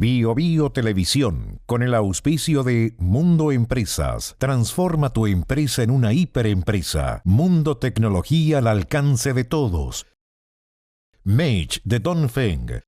Bio Bio Televisión, con el auspicio de Mundo Empresas. Transforma tu empresa en una hiperempresa. Mundo Tecnología al alcance de todos. Mage de Dongfeng.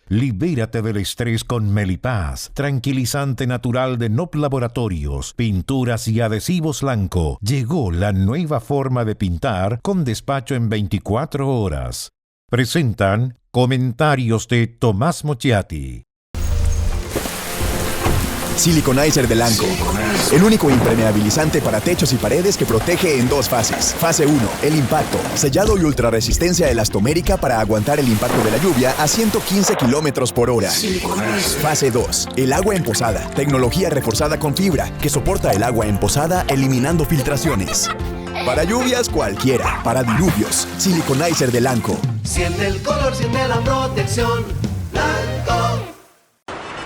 Libérate del estrés con Melipaz, tranquilizante natural de Nop Laboratorios, pinturas y adhesivos Lanco. Llegó la nueva forma de pintar con despacho en 24 horas. Presentan comentarios de Tomás Mochiati. Siliconizer de Lanco, el único impermeabilizante para techos y paredes que protege en dos fases. Fase 1, el impacto, sellado y ultrarresistencia elastomérica para aguantar el impacto de la lluvia a 115 kilómetros por hora. Fase 2, el agua emposada, tecnología reforzada con fibra que soporta el agua emposada eliminando filtraciones. Para lluvias cualquiera, para diluvios, Siliconizer de Lanco. Siente el color, siente la protección, Lanco.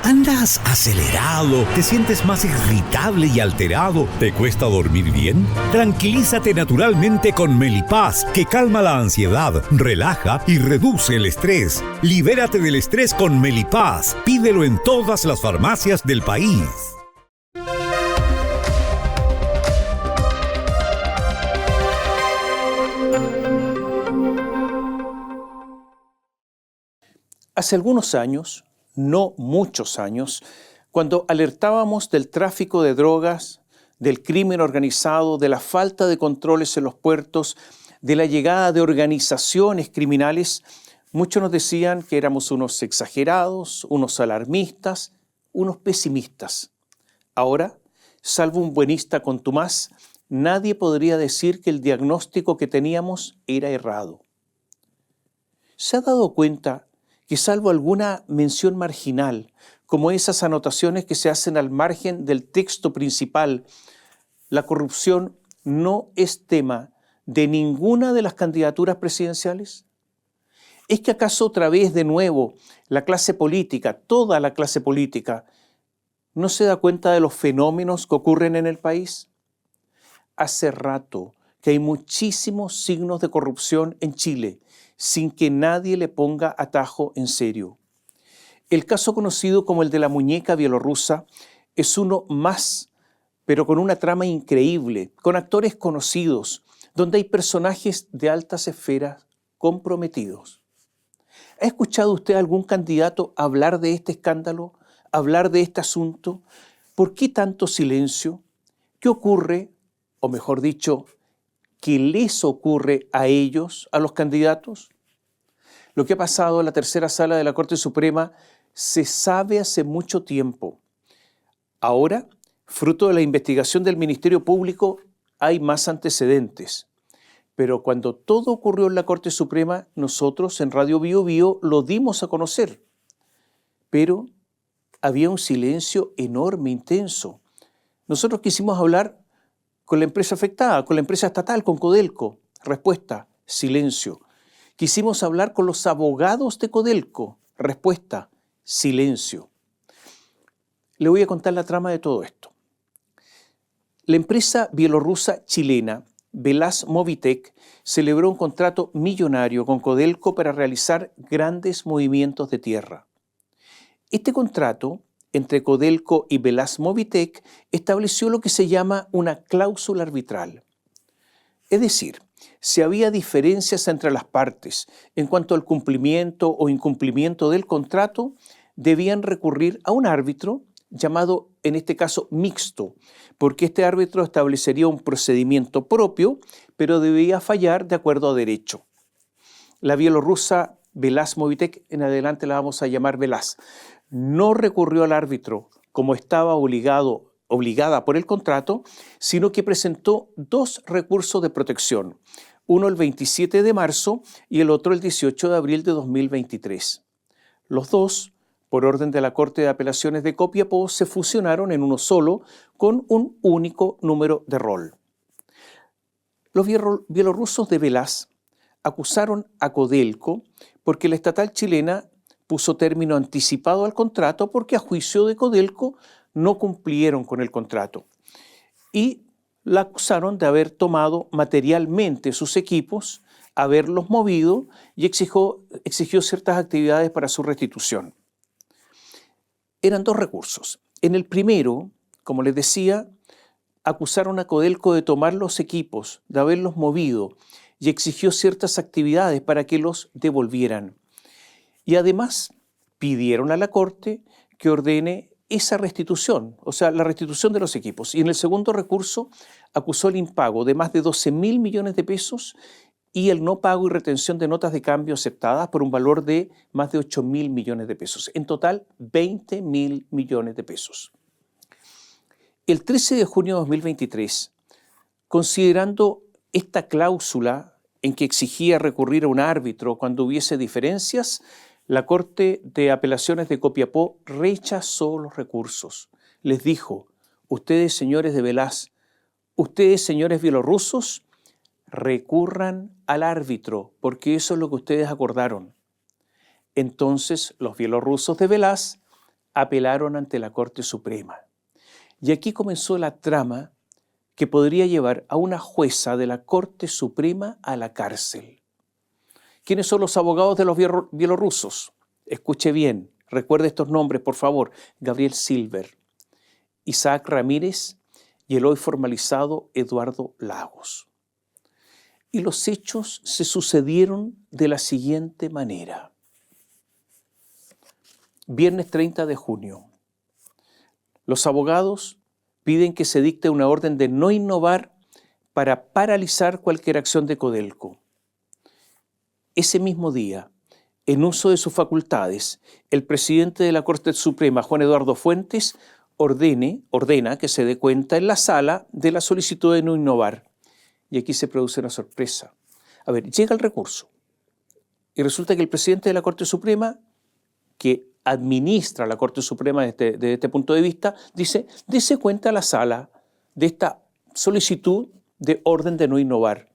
¿Andas acelerado? ¿Te sientes más irritable y alterado? ¿Te cuesta dormir bien? Tranquilízate naturalmente con Melipaz, que calma la ansiedad, relaja y reduce el estrés. Libérate del estrés con Melipaz. Pídelo en todas las farmacias del país. Hace algunos años, no muchos años, cuando alertábamos del tráfico de drogas, del crimen organizado, de la falta de controles en los puertos, de la llegada de organizaciones criminales, muchos nos decían que éramos unos exagerados, unos alarmistas, unos pesimistas. Ahora, salvo un buenista contumaz, nadie podría decir que el diagnóstico que teníamos era errado. ¿Se ha dado cuenta que salvo alguna mención marginal, como esas anotaciones que se hacen al margen del texto principal, la corrupción no es tema de ninguna de las candidaturas presidenciales? ¿Es que acaso otra vez de nuevo la clase política, toda la clase política, no se da cuenta de los fenómenos que ocurren en el país? Hace rato que hay muchísimos signos de corrupción en Chile, sin que nadie le ponga atajo en serio. El caso conocido como el de la muñeca bielorrusa es uno más, pero con una trama increíble, con actores conocidos, donde hay personajes de altas esferas comprometidos. ¿Ha escuchado usted a algún candidato hablar de este escándalo, hablar de este asunto? ¿Por qué tanto silencio? ¿Qué ocurre, o mejor dicho, qué les ocurre a ellos, a los candidatos? Lo que ha pasado en la tercera sala de la Corte Suprema se sabe hace mucho tiempo. Ahora, fruto de la investigación del Ministerio Público, hay más antecedentes. Pero cuando todo ocurrió en la Corte Suprema, nosotros en Radio Bio Bio lo dimos a conocer. Pero había un silencio enorme, intenso. Nosotros quisimos hablar con la empresa afectada, con la empresa estatal, con Codelco. Respuesta, silencio. Quisimos hablar con los abogados de Codelco. Respuesta, silencio. Le voy a contar la trama de todo esto. La empresa bielorrusa chilena Velaz Movitech celebró un contrato millonario con Codelco para realizar grandes movimientos de tierra. Este contrato entre Codelco y Velaz Movitech estableció lo que se llama una cláusula arbitral. Es decir, si había diferencias entre las partes en cuanto al cumplimiento o incumplimiento del contrato, debían recurrir a un árbitro llamado, en este caso, mixto, porque este árbitro establecería un procedimiento propio, pero debía fallar de acuerdo a derecho. La bielorrusa Velaz Movitech, en adelante la vamos a llamar Velaz, no recurrió al árbitro como estaba obligada por el contrato, sino que presentó dos recursos de protección, uno el 27 de marzo y el otro el 18 de abril de 2023. Los dos, por orden de la Corte de Apelaciones de Copiapó, se fusionaron en uno solo con un único número de rol. Los bielorrusos de Velaz acusaron a Codelco porque la estatal chilena puso término anticipado al contrato porque a juicio de Codelco no cumplieron con el contrato y la acusaron de haber tomado materialmente sus equipos haberlos movido y exigió ciertas actividades para su restitución. Eran dos recursos. En el primero, como les decía, acusaron a Codelco de tomar los equipos, de haberlos movido y exigió ciertas actividades para que los devolvieran. Y además pidieron a la Corte que ordene esa restitución, o sea, la restitución de los equipos. Y en el segundo recurso acusó el impago de más de 12.000 millones de pesos y el no pago y retención de notas de cambio aceptadas por un valor de más de 8.000 millones de pesos. En total, 20.000 millones de pesos. El 13 de junio de 2023, considerando esta cláusula en que exigía recurrir a un árbitro cuando hubiese diferencias, la Corte de Apelaciones de Copiapó rechazó los recursos. Les dijo: ustedes, señores de Velaz, ustedes, señores bielorrusos, recurran al árbitro, porque eso es lo que ustedes acordaron. Entonces los bielorrusos de Velaz apelaron ante la Corte Suprema. Y aquí comenzó la trama que podría llevar a una jueza de la Corte Suprema a la cárcel. ¿Quiénes son los abogados de los bielorrusos? Escuche bien, recuerde estos nombres, por favor. Gabriel Silver, Isaac Ramírez y el hoy formalizado Eduardo Lagos. Y los hechos se sucedieron de la siguiente manera. Viernes 30 de junio. Los abogados piden que se dicte una orden de no innovar para paralizar cualquier acción de Codelco. Ese mismo día, en uso de sus facultades, el presidente de la Corte Suprema, Juan Eduardo Fuentes, ordena que se dé cuenta en la sala de la solicitud de no innovar. Y aquí se produce una sorpresa. A ver, llega el recurso y resulta que el presidente de la Corte Suprema, que administra la Corte Suprema desde este punto de vista, dice: dése cuenta a la sala de esta solicitud de orden de no innovar.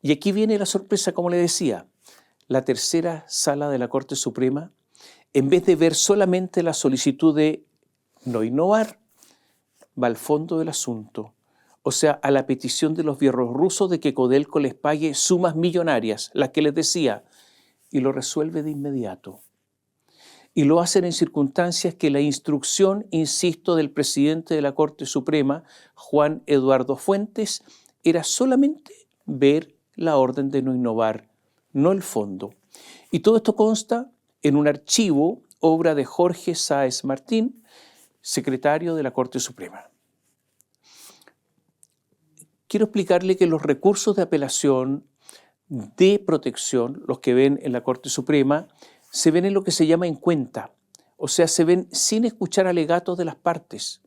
Y aquí viene la sorpresa, como le decía. La tercera sala de la Corte Suprema, en vez de ver solamente la solicitud de no innovar, va al fondo del asunto, o sea, a la petición de los bielorrusos de que Codelco les pague sumas millonarias, las que les decía, y lo resuelve de inmediato. Y lo hacen en circunstancias que la instrucción, insisto, del presidente de la Corte Suprema, Juan Eduardo Fuentes, era solamente ver la orden de no innovar, no el fondo. Y todo esto consta en un archivo, obra de Jorge Sáez Martín, secretario de la Corte Suprema. Quiero explicarle que los recursos de apelación, de protección, los que ven en la Corte Suprema, se ven en lo que se llama en cuenta, o sea, se ven sin escuchar alegatos de las partes.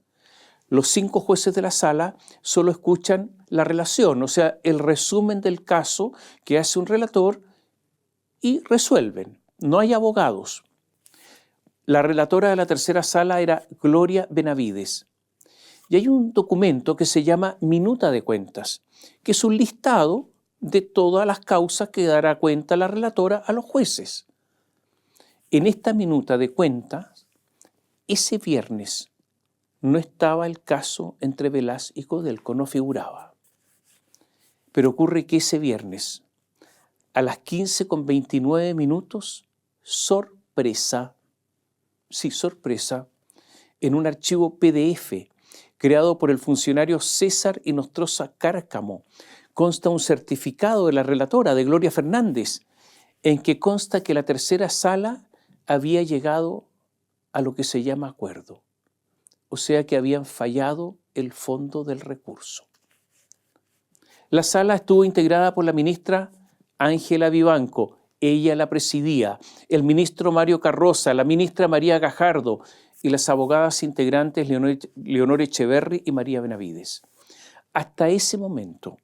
Los 5 jueces de la sala solo escuchan la relación, o sea, el resumen del caso que hace un relator y resuelven. No hay abogados. La relatora de la tercera sala era Gloria Benavides. Y hay un documento que se llama Minuta de Cuentas, que es un listado de todas las causas que dará cuenta la relatora a los jueces. En esta minuta de cuentas, ese viernes no estaba el caso entre Velaz y Codelco, no figuraba. Pero ocurre que ese viernes, a las 15:29, sorpresa, en un archivo PDF creado por el funcionario César Inostroza Cárcamo, consta un certificado de la relatora, de Gloria Fernández, en que consta que la tercera sala había llegado a lo que se llama acuerdo, o sea que habían fallado el fondo del recurso. La sala estuvo integrada por la ministra Ángela Vivanco, ella la presidía, el ministro Mario Carroza, la ministra María Gajardo y las abogadas integrantes Leonor Echeverri y María Benavides. Hasta ese momento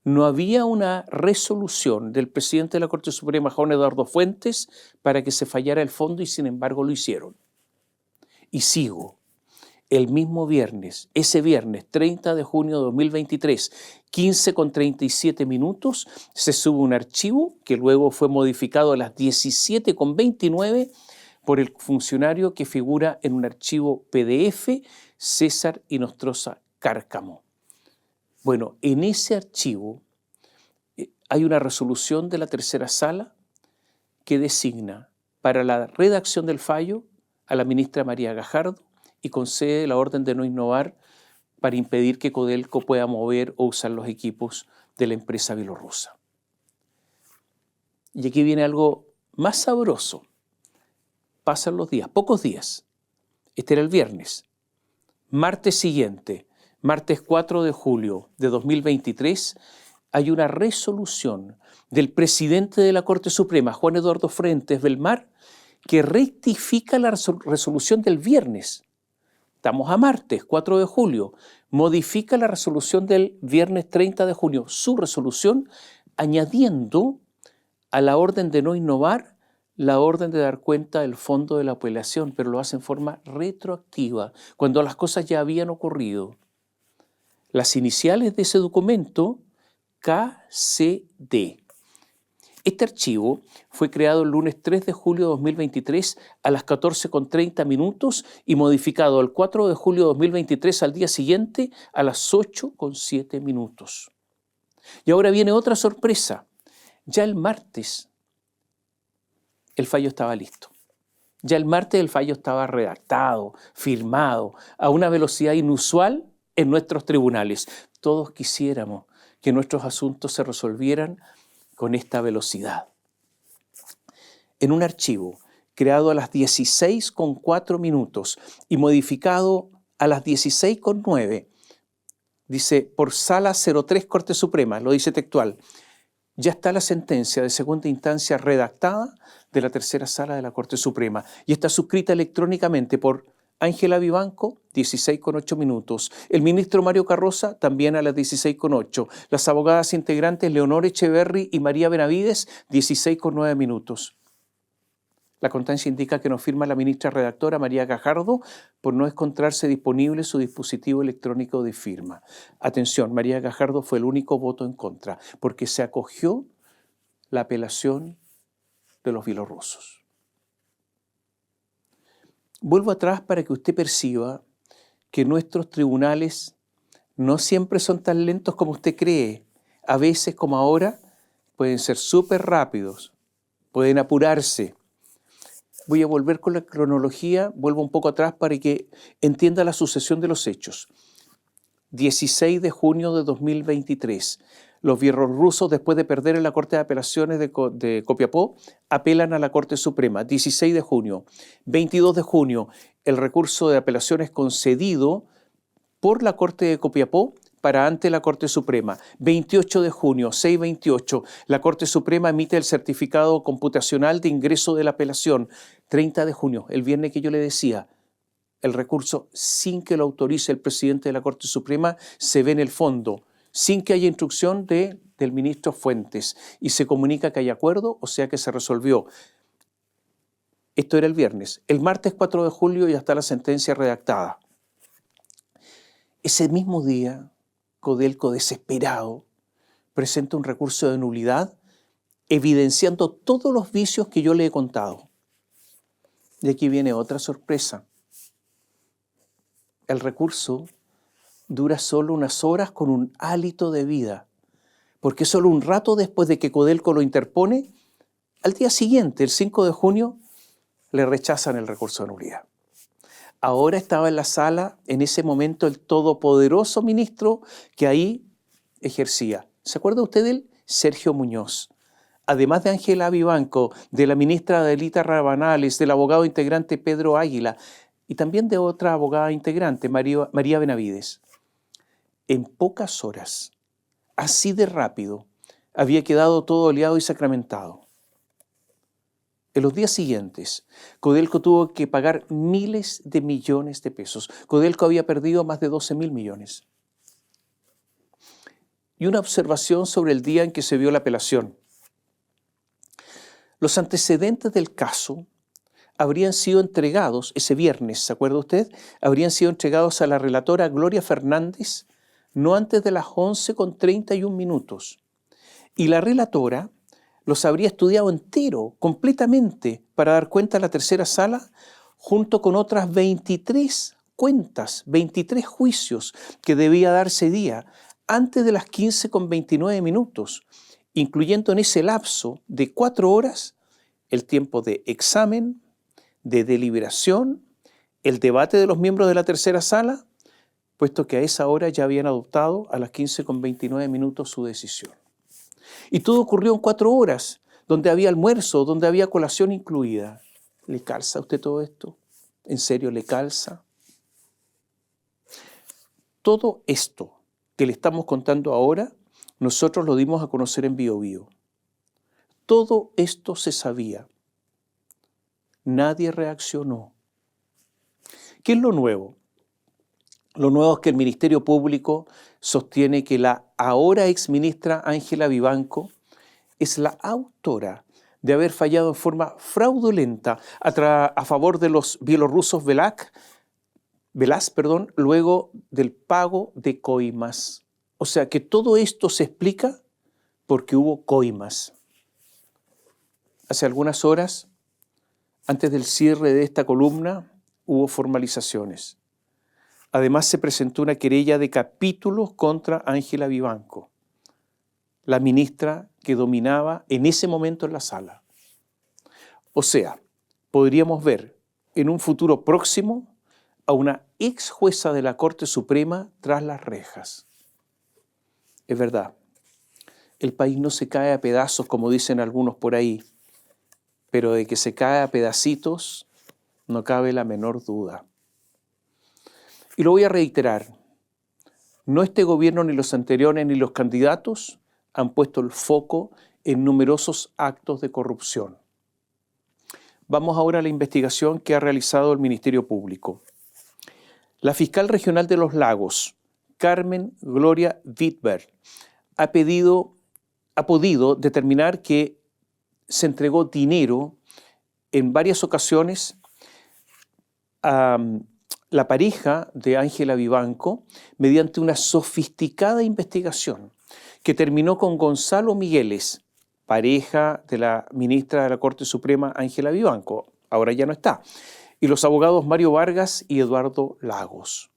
no había una resolución del presidente de la Corte Suprema, Juan Eduardo Fuentes, para que se fallara el fondo y sin embargo lo hicieron. Y sigo. El mismo viernes, ese viernes 30 de junio de 2023, 15:37, se sube un archivo que luego fue modificado a las 17:29 por el funcionario que figura en un archivo PDF, César Inostroza Cárcamo. Bueno, en ese archivo hay una resolución de la tercera sala que designa para la redacción del fallo a la ministra María Gajardo y concede la orden de no innovar para impedir que Codelco pueda mover o usar los equipos de la empresa bielorrusa. Y aquí viene algo más sabroso. Pasan los días, pocos días. Este era el viernes. Martes siguiente, martes 4 de julio de 2023, hay una resolución del presidente de la Corte Suprema, Juan Eduardo Fuentes Belmar, que rectifica la resolución del viernes. Estamos a martes 4 de julio. Modifica la resolución del viernes 30 de junio, su resolución, añadiendo a la orden de no innovar la orden de dar cuenta del fondo de la apelación, pero lo hace en forma retroactiva, cuando las cosas ya habían ocurrido. Las iniciales de ese documento, KCD. Este archivo fue creado el lunes 3 de julio de 2023 a las 14:30 minutos y modificado el 4 de julio de 2023 al día siguiente a las 8:07 minutos. Y ahora viene otra sorpresa. Ya el martes el fallo estaba listo. Ya el martes el fallo estaba redactado, firmado, a una velocidad inusual en nuestros tribunales. Todos quisiéramos que nuestros asuntos se resolvieran con esta velocidad. En un archivo creado a las 16:04 minutos y modificado a las 16:09, dice, por Sala 03 Corte Suprema, lo dice textual, ya está la sentencia de segunda instancia redactada de la tercera sala de la Corte Suprema y está suscrita electrónicamente por Ángela Vivanco, 16:08 minutos. El ministro Mario Carroza, también a las 16:08. Las abogadas integrantes Leonor Echeverry y María Benavides, 16:09 minutos. La constancia indica que nos firma la ministra redactora María Gajardo por no encontrarse disponible su dispositivo electrónico de firma. Atención, María Gajardo fue el único voto en contra, porque se acogió la apelación de los bielorrusos. Vuelvo atrás para que usted perciba que nuestros tribunales no siempre son tan lentos como usted cree. A veces, como ahora, pueden ser súper rápidos, pueden apurarse. Voy a volver con la cronología, vuelvo un poco atrás para que entienda la sucesión de los hechos. 16 de junio de 2023. Los bielorrusos, después de perder en la Corte de Apelaciones de Copiapó, apelan a la Corte Suprema. 16 de junio. 22 de junio, el recurso de apelaciones concedido por la Corte de Copiapó para ante la Corte Suprema. 28 de junio, 6:28, la Corte Suprema emite el certificado computacional de ingreso de la apelación. 30 de junio, el viernes que yo le decía, el recurso, sin que lo autorice el presidente de la Corte Suprema, se ve en el fondo, sin que haya instrucción del ministro Fuentes, y se comunica que hay acuerdo, o sea que se resolvió. Esto era el viernes. El martes 4 de julio ya está la sentencia redactada. Ese mismo día, Codelco, desesperado, presenta un recurso de nulidad evidenciando todos los vicios que yo le he contado. Y aquí viene otra sorpresa. El recurso dura solo unas horas con un hálito de vida, porque solo un rato después de que Codelco lo interpone, al día siguiente, el 5 de junio, le rechazan el recurso de nulidad. Ahora estaba en la sala, en ese momento, el todopoderoso ministro que ahí ejercía. ¿Se acuerda usted de él? Sergio Muñoz. Además de Ángela Vivanco, de la ministra Adelita Rabanales, del abogado integrante Pedro Águila y también de otra abogada integrante, María Benavides. En pocas horas, así de rápido, había quedado todo oleado y sacramentado. En los días siguientes, Codelco tuvo que pagar miles de millones de pesos. Codelco había perdido más de 12.000 millones. Y una observación sobre el día en que se vio la apelación. Los antecedentes del caso habrían sido entregados ese viernes, ¿se acuerda usted? Habrían sido entregados a la relatora Gloria Fernández no antes de las 11:31 minutos. Y la relatora los habría estudiado entero, completamente, para dar cuenta a la tercera sala, junto con otras 23 cuentas, 23 juicios que debía darse día, antes de las 15:29 minutos. incluyendo en ese lapso de 4 horas el tiempo de examen, de deliberación, el debate de los miembros de la tercera sala, puesto que a esa hora ya habían adoptado a las 15:29 su decisión. Y todo ocurrió en 4 horas, donde había almuerzo, donde había colación incluida. ¿Le calza a usted todo esto? ¿En serio le calza? Todo esto que le estamos contando ahora, nosotros lo dimos a conocer en Bio Bio. Todo esto se sabía. Nadie reaccionó. ¿Qué es lo nuevo? Lo nuevo es que el Ministerio Público sostiene que la ahora exministra Ángela Vivanco es la autora de haber fallado en forma fraudulenta a favor de los bielorrusos Velaz, luego del pago de coimas. O sea que todo esto se explica porque hubo coimas. Hace algunas horas, antes del cierre de esta columna, hubo formalizaciones. Además, se presentó una querella de capítulos contra Ángela Vivanco, la ministra que dominaba en ese momento en la sala. O sea, podríamos ver en un futuro próximo a una ex jueza de la Corte Suprema tras las rejas. Es verdad, el país no se cae a pedazos, como dicen algunos por ahí, pero de que se cae a pedacitos no cabe la menor duda. Y lo voy a reiterar, no este gobierno, ni los anteriores, ni los candidatos han puesto el foco en numerosos actos de corrupción. Vamos ahora a la investigación que ha realizado el Ministerio Público. La fiscal regional de Los Lagos, Carmen Gloria Wittberg, ha podido determinar que se entregó dinero en varias ocasiones a la pareja de Ángela Vivanco mediante una sofisticada investigación que terminó con Gonzalo Migueles, pareja de la ministra de la Corte Suprema Ángela Vivanco, ahora ya no está, y los abogados Mario Vargas y Eduardo Lagos.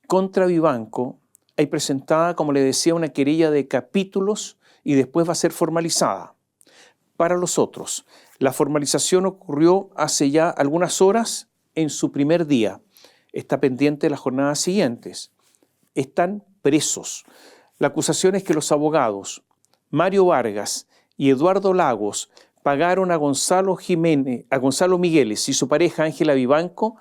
Contra Vivanco hay presentada, como le decía, una querella de capítulos y después va a ser formalizada. Para los otros, la formalización ocurrió hace ya algunas horas en su primer día. Está pendiente de las jornadas siguientes. Están presos. La acusación es que los abogados Mario Vargas y Eduardo Lagos pagaron a Gonzalo Migueles y su pareja Ángela Vivanco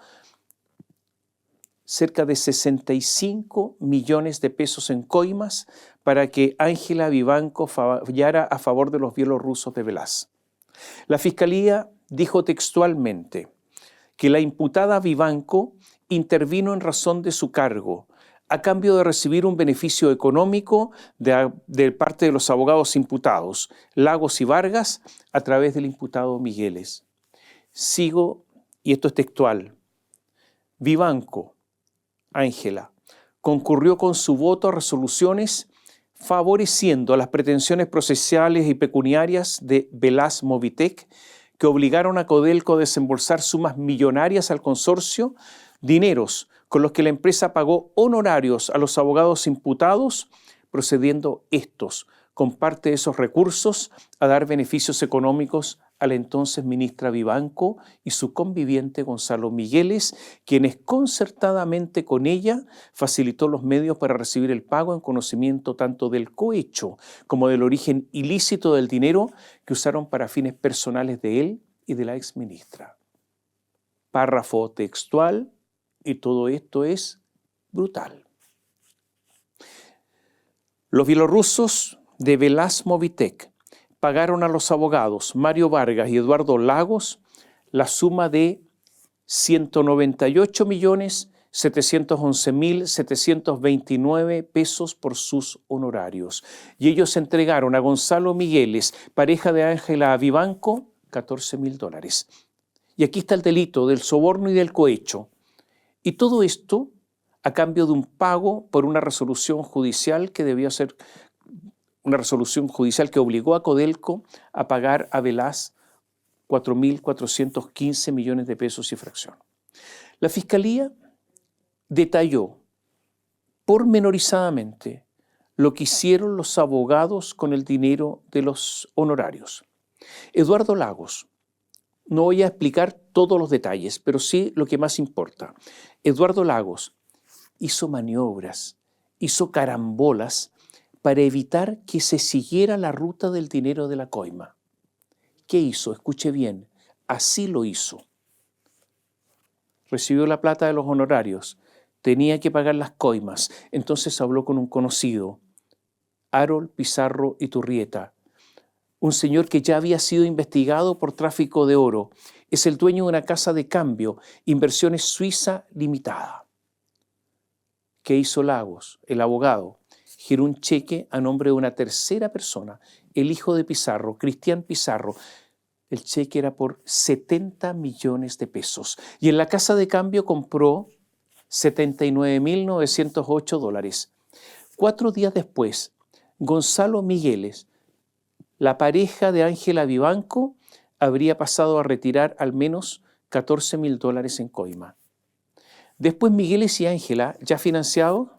cerca de 65 millones de pesos en coimas para que Ángela Vivanco fallara a favor de los bielorrusos de Velaz. La Fiscalía dijo textualmente que la imputada Vivanco intervino en razón de su cargo, a cambio de recibir un beneficio económico de parte de los abogados imputados, Lagos y Vargas, a través del imputado Migueles. Sigo, y esto es textual, Vivanco, Ángela, concurrió con su voto a resoluciones favoreciendo las pretensiones procesales y pecuniarias de Velaz Movitec, que obligaron a Codelco a desembolsar sumas millonarias al consorcio, dineros con los que la empresa pagó honorarios a los abogados imputados, procediendo estos, con parte de esos recursos, a dar beneficios económicos a la entonces ministra Vivanco y su conviviente Gonzalo Migueles, quienes concertadamente con ella facilitó los medios para recibir el pago en conocimiento tanto del cohecho como del origen ilícito del dinero que usaron para fines personales de él y de la exministra. Párrafo textual, y todo esto es brutal. Los bielorrusos de Velaz Movitec pagaron a los abogados Mario Vargas y Eduardo Lagos la suma de 198.711.729 pesos por sus honorarios. Y ellos entregaron a Gonzalo Migueles, pareja de Ángela Vivanco, $14.000. Y aquí está el delito del soborno y del cohecho. Y todo esto a cambio de un pago por una resolución judicial que debía ser una resolución judicial que obligó a Codelco a pagar a Velaz 4.415 millones de pesos y fracción. La Fiscalía detalló pormenorizadamente lo que hicieron los abogados con el dinero de los honorarios. Eduardo Lagos, no voy a explicar todos los detalles, pero sí lo que más importa. Eduardo Lagos hizo maniobras, hizo carambolas para evitar que se siguiera la ruta del dinero de la coima. ¿Qué hizo? Escuche bien, así lo hizo. Recibió la plata de los honorarios, tenía que pagar las coimas, entonces habló con un conocido, Harold Pizarro Iturrieta, un señor que ya había sido investigado por tráfico de oro. Es el dueño de una casa de cambio, Inversiones Suiza Limitada. ¿Qué hizo Lagos, el abogado? Giró un cheque a nombre de una tercera persona, el hijo de Pizarro, Cristian Pizarro. El cheque era por 70 millones de pesos. Y en la casa de cambio compró 79.908 dólares. 4 días después, Gonzalo Migueles, la pareja de Ángela Vivanco, habría pasado a retirar al menos 14.000 dólares en coima. Después Migueles y Ángela, ya financiados,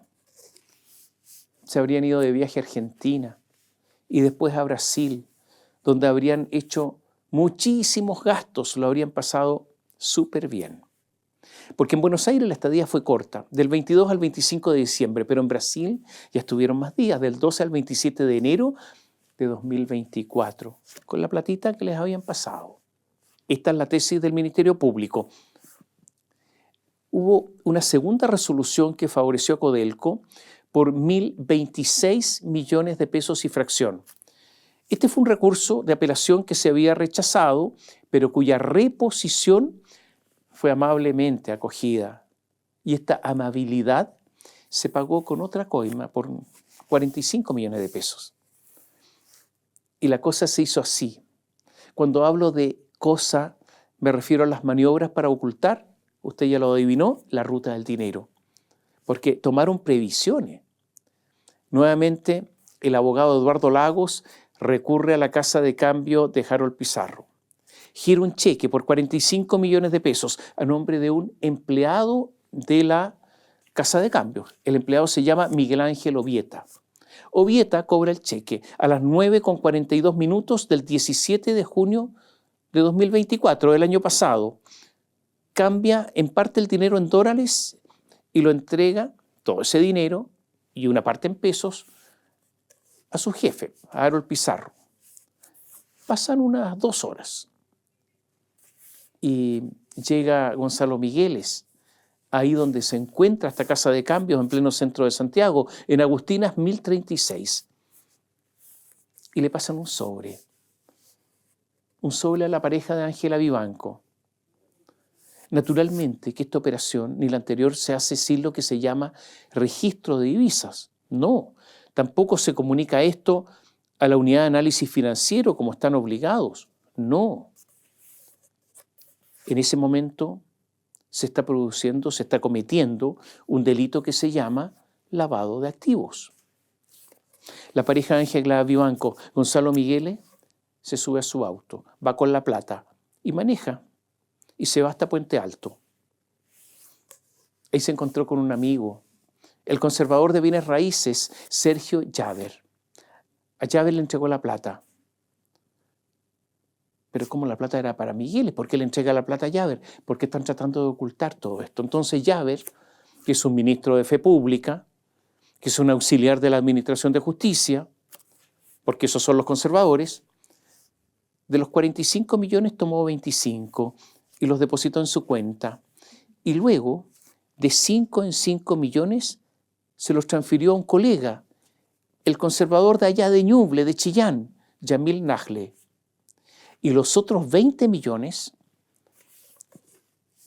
se habrían ido de viaje a Argentina y después a Brasil, donde habrían hecho muchísimos gastos, lo habrían pasado súper bien. Porque en Buenos Aires la estadía fue corta, del 22 al 25 de diciembre, pero en Brasil ya estuvieron más días, del 12 al 27 de enero de 2024, con la platita que les habían pasado. Esta es la tesis del Ministerio Público. Hubo una segunda resolución que favoreció a Codelco por 1.026 millones de pesos y fracción. Este fue un recurso de apelación que se había rechazado, pero cuya reposición fue amablemente acogida. Y esta amabilidad se pagó con otra coima por 45 millones de pesos. Y la cosa se hizo así. Cuando hablo de cosa, me refiero a las maniobras para ocultar, usted ya lo adivinó, la ruta del dinero. Porque tomaron previsiones. Nuevamente, el abogado Eduardo Lagos recurre a la casa de cambio de Harold Pizarro. Gira un cheque por 45 millones de pesos a nombre de un empleado de la casa de cambio. El empleado se llama Miguel Ángel Ovieta. Ovieta cobra el cheque a las 9:42 del 17 de junio de 2024, del año pasado. Cambia en parte el dinero en dólares y lo entrega, todo ese dinero y una parte en pesos, a su jefe, a Harold Pizarro. Pasan unas 2 horas y llega Gonzalo Migueles, ahí donde se encuentra esta casa de cambios en pleno centro de Santiago, en Agustinas 1036. Y le pasan un sobre a la pareja de Ángela Vivanco. Naturalmente que esta operación ni la anterior se hace sin lo que se llama registro de divisas. No, tampoco se comunica esto a la unidad de análisis financiero como están obligados. No. En ese momento se está cometiendo un delito que se llama lavado de activos. La pareja de Ángela Vivanco, Gonzalo Migueles, se sube a su auto, va con la plata y maneja y se va hasta Puente Alto. Ahí se encontró con un amigo, el conservador de bienes raíces, Sergio Llaver. A Llaver le entregó la plata. Pero como la plata era para Migueles, ¿por qué le entrega la plata a Llaver? Porque están tratando de ocultar todo esto. Entonces Llaver, que es un ministro de Fe Pública, que es un auxiliar de la Administración de Justicia, porque esos son los conservadores, de los 45 millones tomó 25 y los depositó en su cuenta. Y luego, de 5 en 5 millones, se los transfirió a un colega, el conservador de allá de Ñuble, de Chillán, Yamil Nagle. Y los otros 20 millones,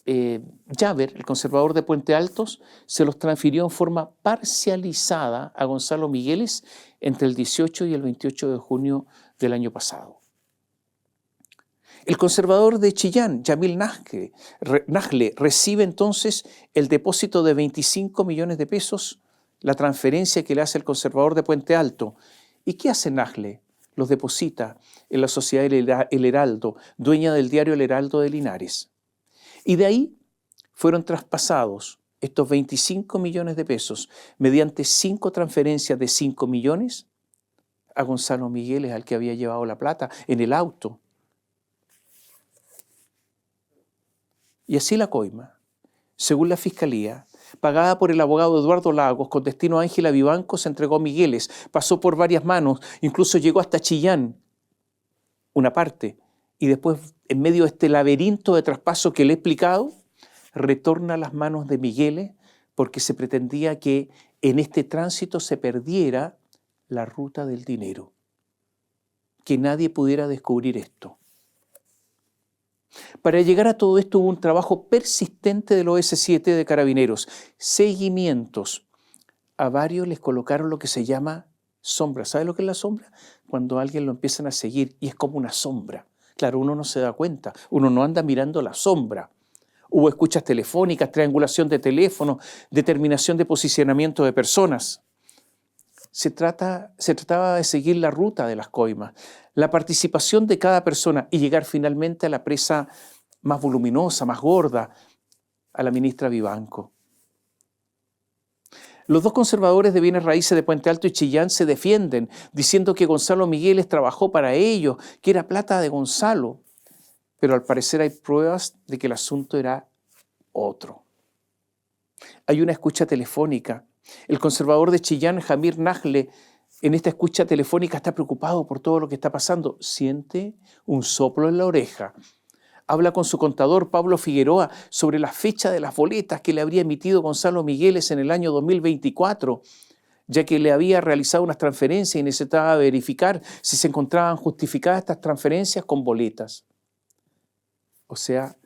Llaver, el conservador de Puente Altos, se los transfirió en forma parcializada a Gonzalo Migueles entre el 18 y el 28 de junio del año pasado. El conservador de Chillán, Yamil Nagle, recibe entonces el depósito de 25 millones de pesos, la transferencia que le hace el conservador de Puente Alto. ¿Y qué hace Nagle? Los deposita en la sociedad El Heraldo, dueña del diario El Heraldo de Linares. Y de ahí fueron traspasados estos 25 millones de pesos mediante 5 transferencias de 5 millones a Gonzalo Migueles, al que había llevado la plata en el auto. Y así la coima, según la Fiscalía, pagada por el abogado Eduardo Lagos con destino a Ángela Vivanco, se entregó a Migueles, pasó por varias manos, incluso llegó hasta Chillán, una parte, y después, en medio de este laberinto de traspaso que le he explicado, retorna a las manos de Migueles porque se pretendía que en este tránsito se perdiera la ruta del dinero, que nadie pudiera descubrir esto. Para llegar a todo esto hubo un trabajo persistente del OS7 de Carabineros, seguimientos. A varios les colocaron lo que se llama sombra. ¿Sabe lo que es la sombra? Cuando a alguien lo empiezan a seguir y es como una sombra. Claro, uno no se da cuenta, uno no anda mirando la sombra. Hubo escuchas telefónicas, triangulación de teléfonos, determinación de posicionamiento de personas. Se trataba de seguir la ruta de las coimas, la participación de cada persona y llegar finalmente a la presa más voluminosa, más gorda, a la ministra Vivanco. Los dos conservadores de bienes raíces de Puente Alto y Chillán se defienden, diciendo que Gonzalo Migueles trabajó para ellos, que era plata de Gonzalo. Pero al parecer hay pruebas de que el asunto era otro. Hay una escucha telefónica. El conservador de Chillán, Jamir Najle, en esta escucha telefónica está preocupado por todo lo que está pasando. Siente un soplo en la oreja. Habla con su contador, Pablo Figueroa, sobre la fecha de las boletas que le habría emitido Gonzalo Migueles en el año 2024, ya que le había realizado unas transferencias y necesitaba verificar si se encontraban justificadas estas transferencias con boletas. O sea,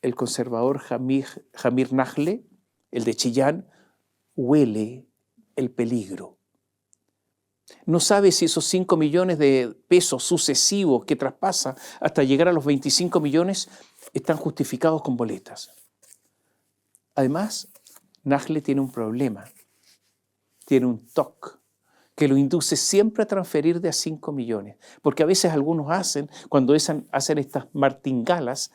el conservador Jamir Najle, el de Chillán, huele el peligro. No sabe si esos 5 millones de pesos sucesivos que traspasa hasta llegar a los 25 millones están justificados con boletas. Además, Najle tiene un problema. Tiene un TOC que lo induce siempre a transferir de a 5 millones. Porque a veces algunos cuando hacen estas martingalas,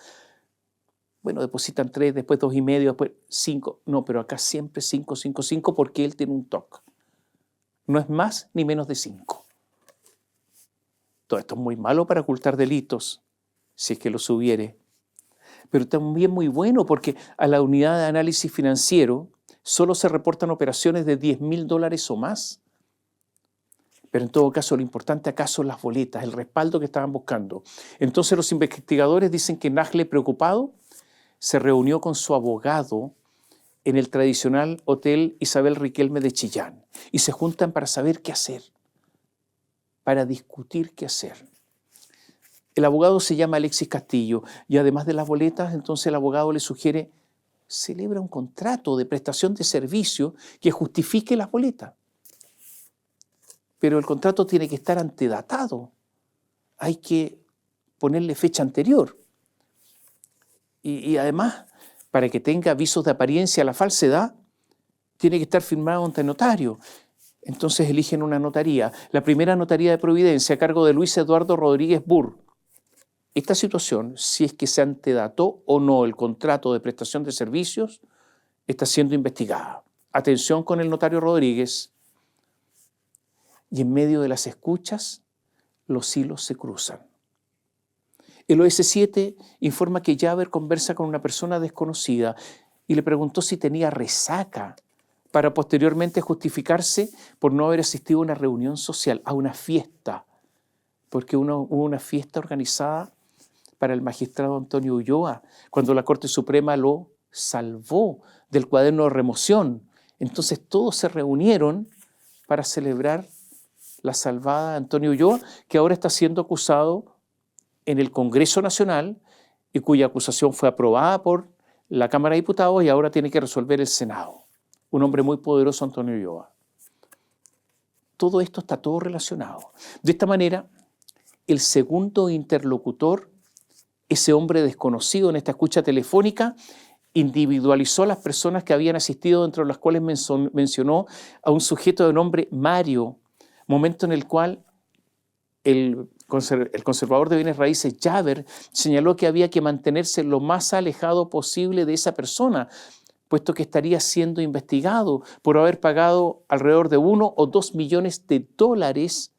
bueno, depositan 3, después 2,5, después 5. No, pero acá siempre 5, 5, 5 porque él tiene un TOC. No es más ni menos de 5. Todo esto es muy malo para ocultar delitos, si es que los hubiere. Pero también muy bueno porque a la unidad de análisis financiero solo se reportan operaciones de $10,000 o más. Pero en todo caso, lo importante acá son las boletas, el respaldo que estaban buscando. Entonces los investigadores dicen que Najle, preocupado, se reunió con su abogado en el tradicional Hotel Isabel Riquelme de Chillán y se juntan para saber qué hacer, para discutir qué hacer. El abogado se llama Alexis Castillo y además de las boletas, entonces el abogado le sugiere celebra un contrato de prestación de servicio que justifique las boletas. Pero el contrato tiene que estar antedatado. Hay que ponerle fecha anterior. Y además, para que tenga avisos de apariencia a la falsedad, tiene que estar firmado ante notario. Entonces eligen una notaría. La primera notaría de Providencia, a cargo de Luis Eduardo Rodríguez Burr. Esta situación, si es que se antedató o no el contrato de prestación de servicios, está siendo investigada. Atención con el notario Rodríguez. Y en medio de las escuchas, los hilos se cruzan. El OS7 informa que Jaber conversa con una persona desconocida y le preguntó si tenía resaca para posteriormente justificarse por no haber asistido a una reunión social, a una fiesta, porque hubo una fiesta organizada para el magistrado Antonio Ulloa, cuando la Corte Suprema lo salvó del cuaderno de remoción. Entonces todos se reunieron para celebrar la salvada de Antonio Ulloa, que ahora está siendo acusado en el Congreso Nacional y cuya acusación fue aprobada por la Cámara de Diputados y ahora tiene que resolver el Senado. Un hombre muy poderoso, Antonio Ulloa. Todo esto está todo relacionado. De esta manera, el segundo interlocutor, ese hombre desconocido en esta escucha telefónica, individualizó a las personas que habían asistido, entre las cuales mencionó a un sujeto de nombre Mario, momento en el cual el conservador de bienes raíces, Jaber, señaló que había que mantenerse lo más alejado posible de esa persona, puesto que estaría siendo investigado por haber pagado alrededor de 1 o 2 millones de dólares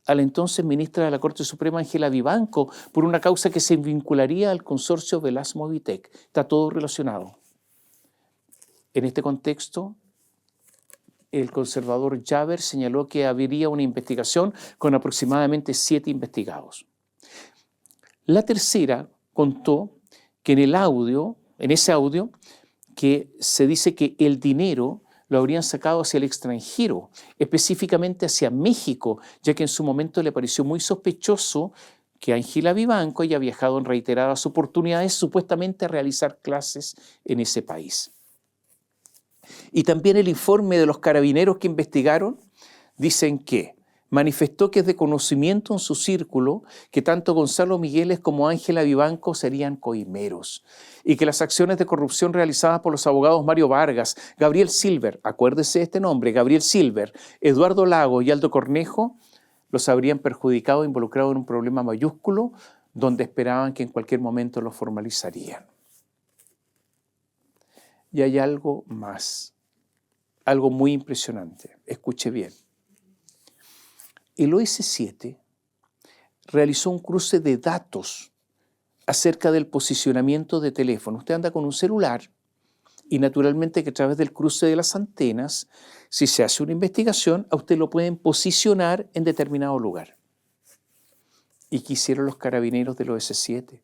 a la entonces ministra de la Corte Suprema, Ángela Vivanco, por una causa que se vincularía al consorcio Velaz-Movitec. Está todo relacionado. En este contexto, el conservador Jaber señaló que habría una investigación con aproximadamente 7 investigados. La tercera contó que en ese audio, que se dice que el dinero lo habrían sacado hacia el extranjero, específicamente hacia México, ya que en su momento le pareció muy sospechoso que Ángela Vivanco haya viajado en reiteradas oportunidades supuestamente a realizar clases en ese país. Y también el informe de los carabineros que investigaron dicen que manifestó que es de conocimiento en su círculo que tanto Gonzalo Migueles como Ángela Vivanco serían coimeros y que las acciones de corrupción realizadas por los abogados Mario Vargas, Gabriel Silver, acuérdese de este nombre, Gabriel Silver, Eduardo Lago y Aldo Cornejo, los habrían perjudicado e involucrado en un problema mayúsculo donde esperaban que en cualquier momento lo formalizarían. Y hay algo más, algo muy impresionante. Escuche bien. El OS7 realizó un cruce de datos acerca del posicionamiento de teléfono. Usted anda con un celular y naturalmente que a través del cruce de las antenas, si se hace una investigación, a usted lo pueden posicionar en determinado lugar. ¿Y qué hicieron los carabineros del OS7?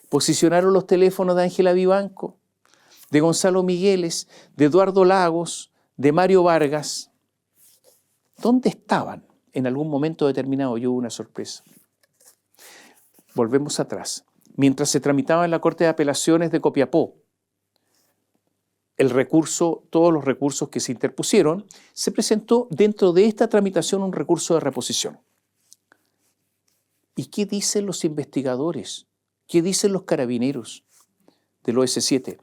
Posicionaron los teléfonos de Ángela Vivanco, de Gonzalo Migueles, de Eduardo Lagos, de Mario Vargas. ¿Dónde estaban? En algún momento determinado yo hubo una sorpresa. Volvemos atrás. Mientras se tramitaba en la Corte de Apelaciones de Copiapó, todos los recursos que se interpusieron, se presentó dentro de esta tramitación un recurso de reposición. ¿Y qué dicen los investigadores? ¿Qué dicen los carabineros del OS7?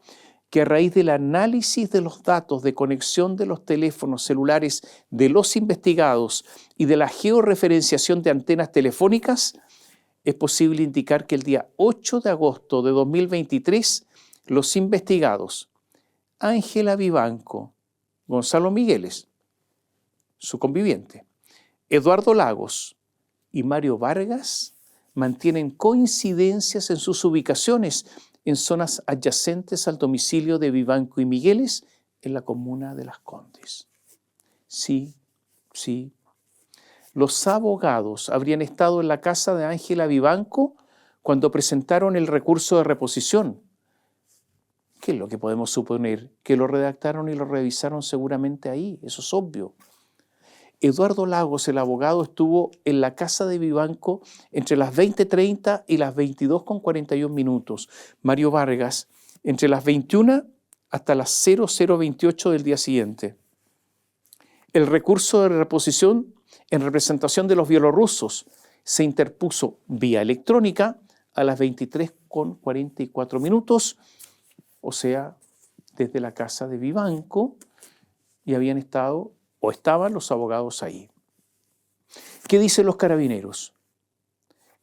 Que a raíz del análisis de los datos de conexión de los teléfonos celulares de los investigados y de la georreferenciación de antenas telefónicas, es posible indicar que el día 8 de agosto de 2023, los investigados Ángela Vivanco, Gonzalo Migueles, su conviviente, Eduardo Lagos y Mario Vargas mantienen coincidencias en sus ubicaciones en zonas adyacentes al domicilio de Vivanco y Migueles en la comuna de Las Condes. Sí. Los abogados habrían estado en la casa de Ángela Vivanco cuando presentaron el recurso de reposición. ¿Qué es lo que podemos suponer? Que lo redactaron y lo revisaron seguramente ahí, eso es obvio. Eduardo Lagos, el abogado, estuvo en la casa de Vivanco entre las 20:30 y las 22:41. Mario Vargas, entre las 21 hasta las 00:28 del día siguiente. El recurso de reposición en representación de los bielorrusos se interpuso vía electrónica a las 23:44, o sea, desde la casa de Vivanco, y habían estado o estaban los abogados ahí. ¿Qué dicen los carabineros?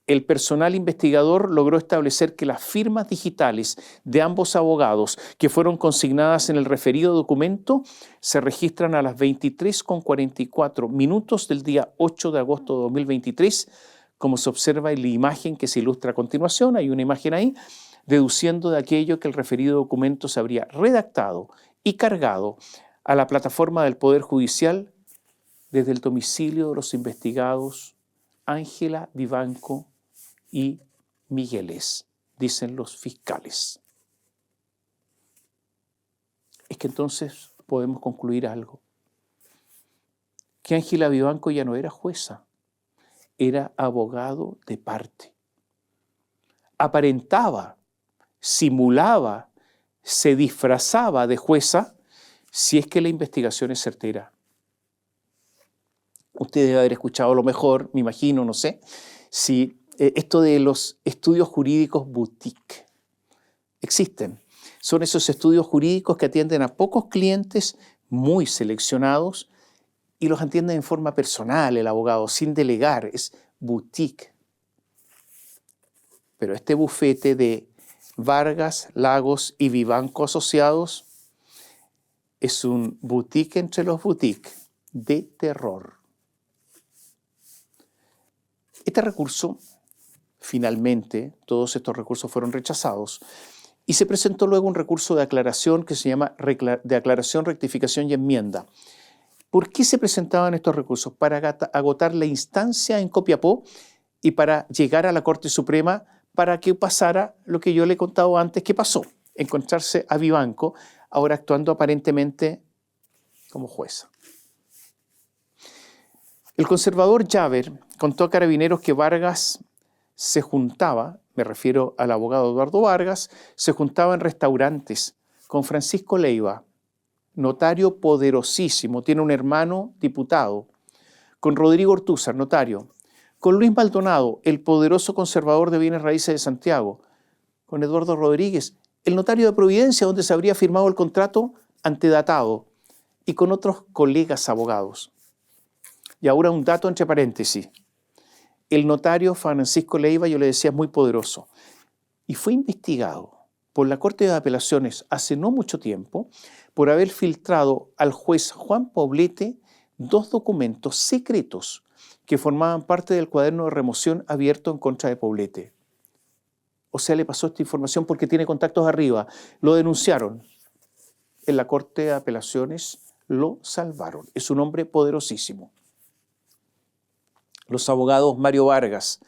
El personal investigador logró establecer que las firmas digitales de ambos abogados que fueron consignadas en el referido documento se registran a las 23:44 del día 8 de agosto de 2023, como se observa en la imagen que se ilustra a continuación. Hay una imagen ahí, deduciendo de aquello que el referido documento se habría redactado y cargado a la plataforma del Poder Judicial desde el domicilio de los investigados Ángela Vivanco y Migueles, dicen los fiscales. Es que entonces podemos concluir algo, que Ángela Vivanco ya no era jueza, era abogado de parte. Aparentaba, simulaba, se disfrazaba de jueza si es que la investigación es certera. Usted debe haber escuchado a lo mejor, me imagino, no sé, si esto de los estudios jurídicos boutique. Existen. Son esos estudios jurídicos que atienden a pocos clientes muy seleccionados y los atienden en forma personal el abogado, sin delegar, es boutique. Pero este bufete de Vargas, Lagos y Vivanco asociados es un boutique entre los boutiques de terror. Este recurso, finalmente, todos estos recursos fueron rechazados y se presentó luego un recurso de aclaración que se llama de aclaración, rectificación y enmienda. ¿Por qué se presentaban estos recursos? Para agotar la instancia en Copiapó y para llegar a la Corte Suprema para que pasara lo que yo le he contado antes que pasó, encontrarse a Vivanco, ahora actuando aparentemente como jueza. El conservador Javer contó a Carabineros que Vargas se juntaba, me refiero al abogado Eduardo Vargas, se juntaba en restaurantes con Francisco Leiva, notario poderosísimo, tiene un hermano diputado, con Rodrigo Ortúzar, notario, con Luis Maldonado, el poderoso conservador de bienes raíces de Santiago, con Eduardo Rodríguez, el notario de Providencia, donde se habría firmado el contrato antedatado, y con otros colegas abogados. Y ahora un dato entre paréntesis. El notario Francisco Leiva, yo le decía, es muy poderoso, y fue investigado por la Corte de Apelaciones hace no mucho tiempo por haber filtrado al juez Juan Poblete 2 documentos secretos que formaban parte del cuaderno de remoción abierto en contra de Poblete. O sea, le pasó esta información porque tiene contactos arriba. Lo denunciaron. En la Corte de Apelaciones lo salvaron. Es un hombre poderosísimo. Los abogados Mario Vargas,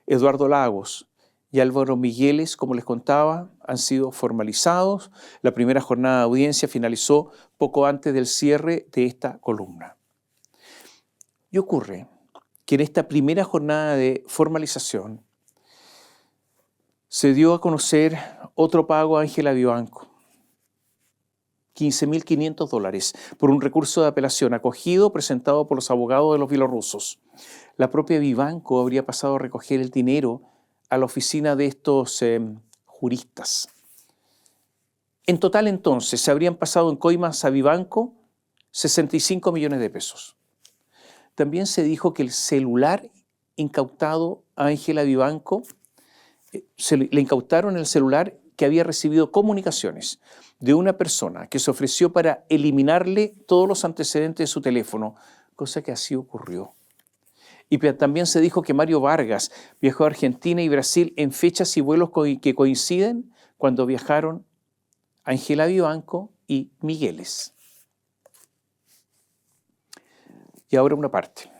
Eduardo Lagos y Álvaro Migueles, como les contaba, han sido formalizados. La primera jornada de audiencia finalizó poco antes del cierre de esta columna. Y ocurre que en esta primera jornada de formalización se dio a conocer otro pago a Ángela Vivanco, $15.500 por un recurso de apelación acogido presentado por los abogados de los bielorrusos. La propia Vivanco habría pasado a recoger el dinero a la oficina de estos juristas. En total, entonces, se habrían pasado en coimas a Vivanco 65 millones de pesos. También se dijo que el celular incautado a Ángela Vivanco, le incautaron el celular que había recibido comunicaciones de una persona que se ofreció para eliminarle todos los antecedentes de su teléfono, cosa que así ocurrió. Y también se dijo que Mario Vargas viajó a Argentina y Brasil en fechas y vuelos que coinciden cuando viajaron Ángela Vivanco y Migueles. Y ahora una parte.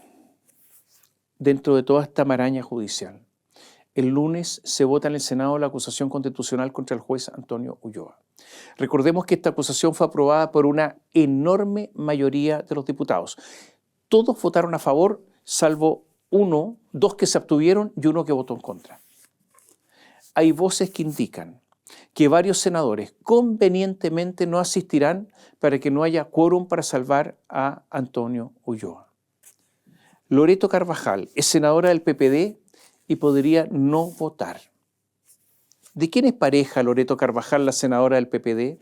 Dentro de toda esta maraña judicial, el lunes se vota en el Senado la acusación constitucional contra el juez Antonio Ulloa. Recordemos que esta acusación fue aprobada por una enorme mayoría de los diputados. Todos votaron a favor, salvo 2 que se abstuvieron y 1 que votó en contra. Hay voces que indican que varios senadores convenientemente no asistirán para que no haya quórum para salvar a Antonio Ulloa. Loreto Carvajal es senadora del PPD y podría no votar. ¿De quién es pareja Loreto Carvajal, la senadora del PPD?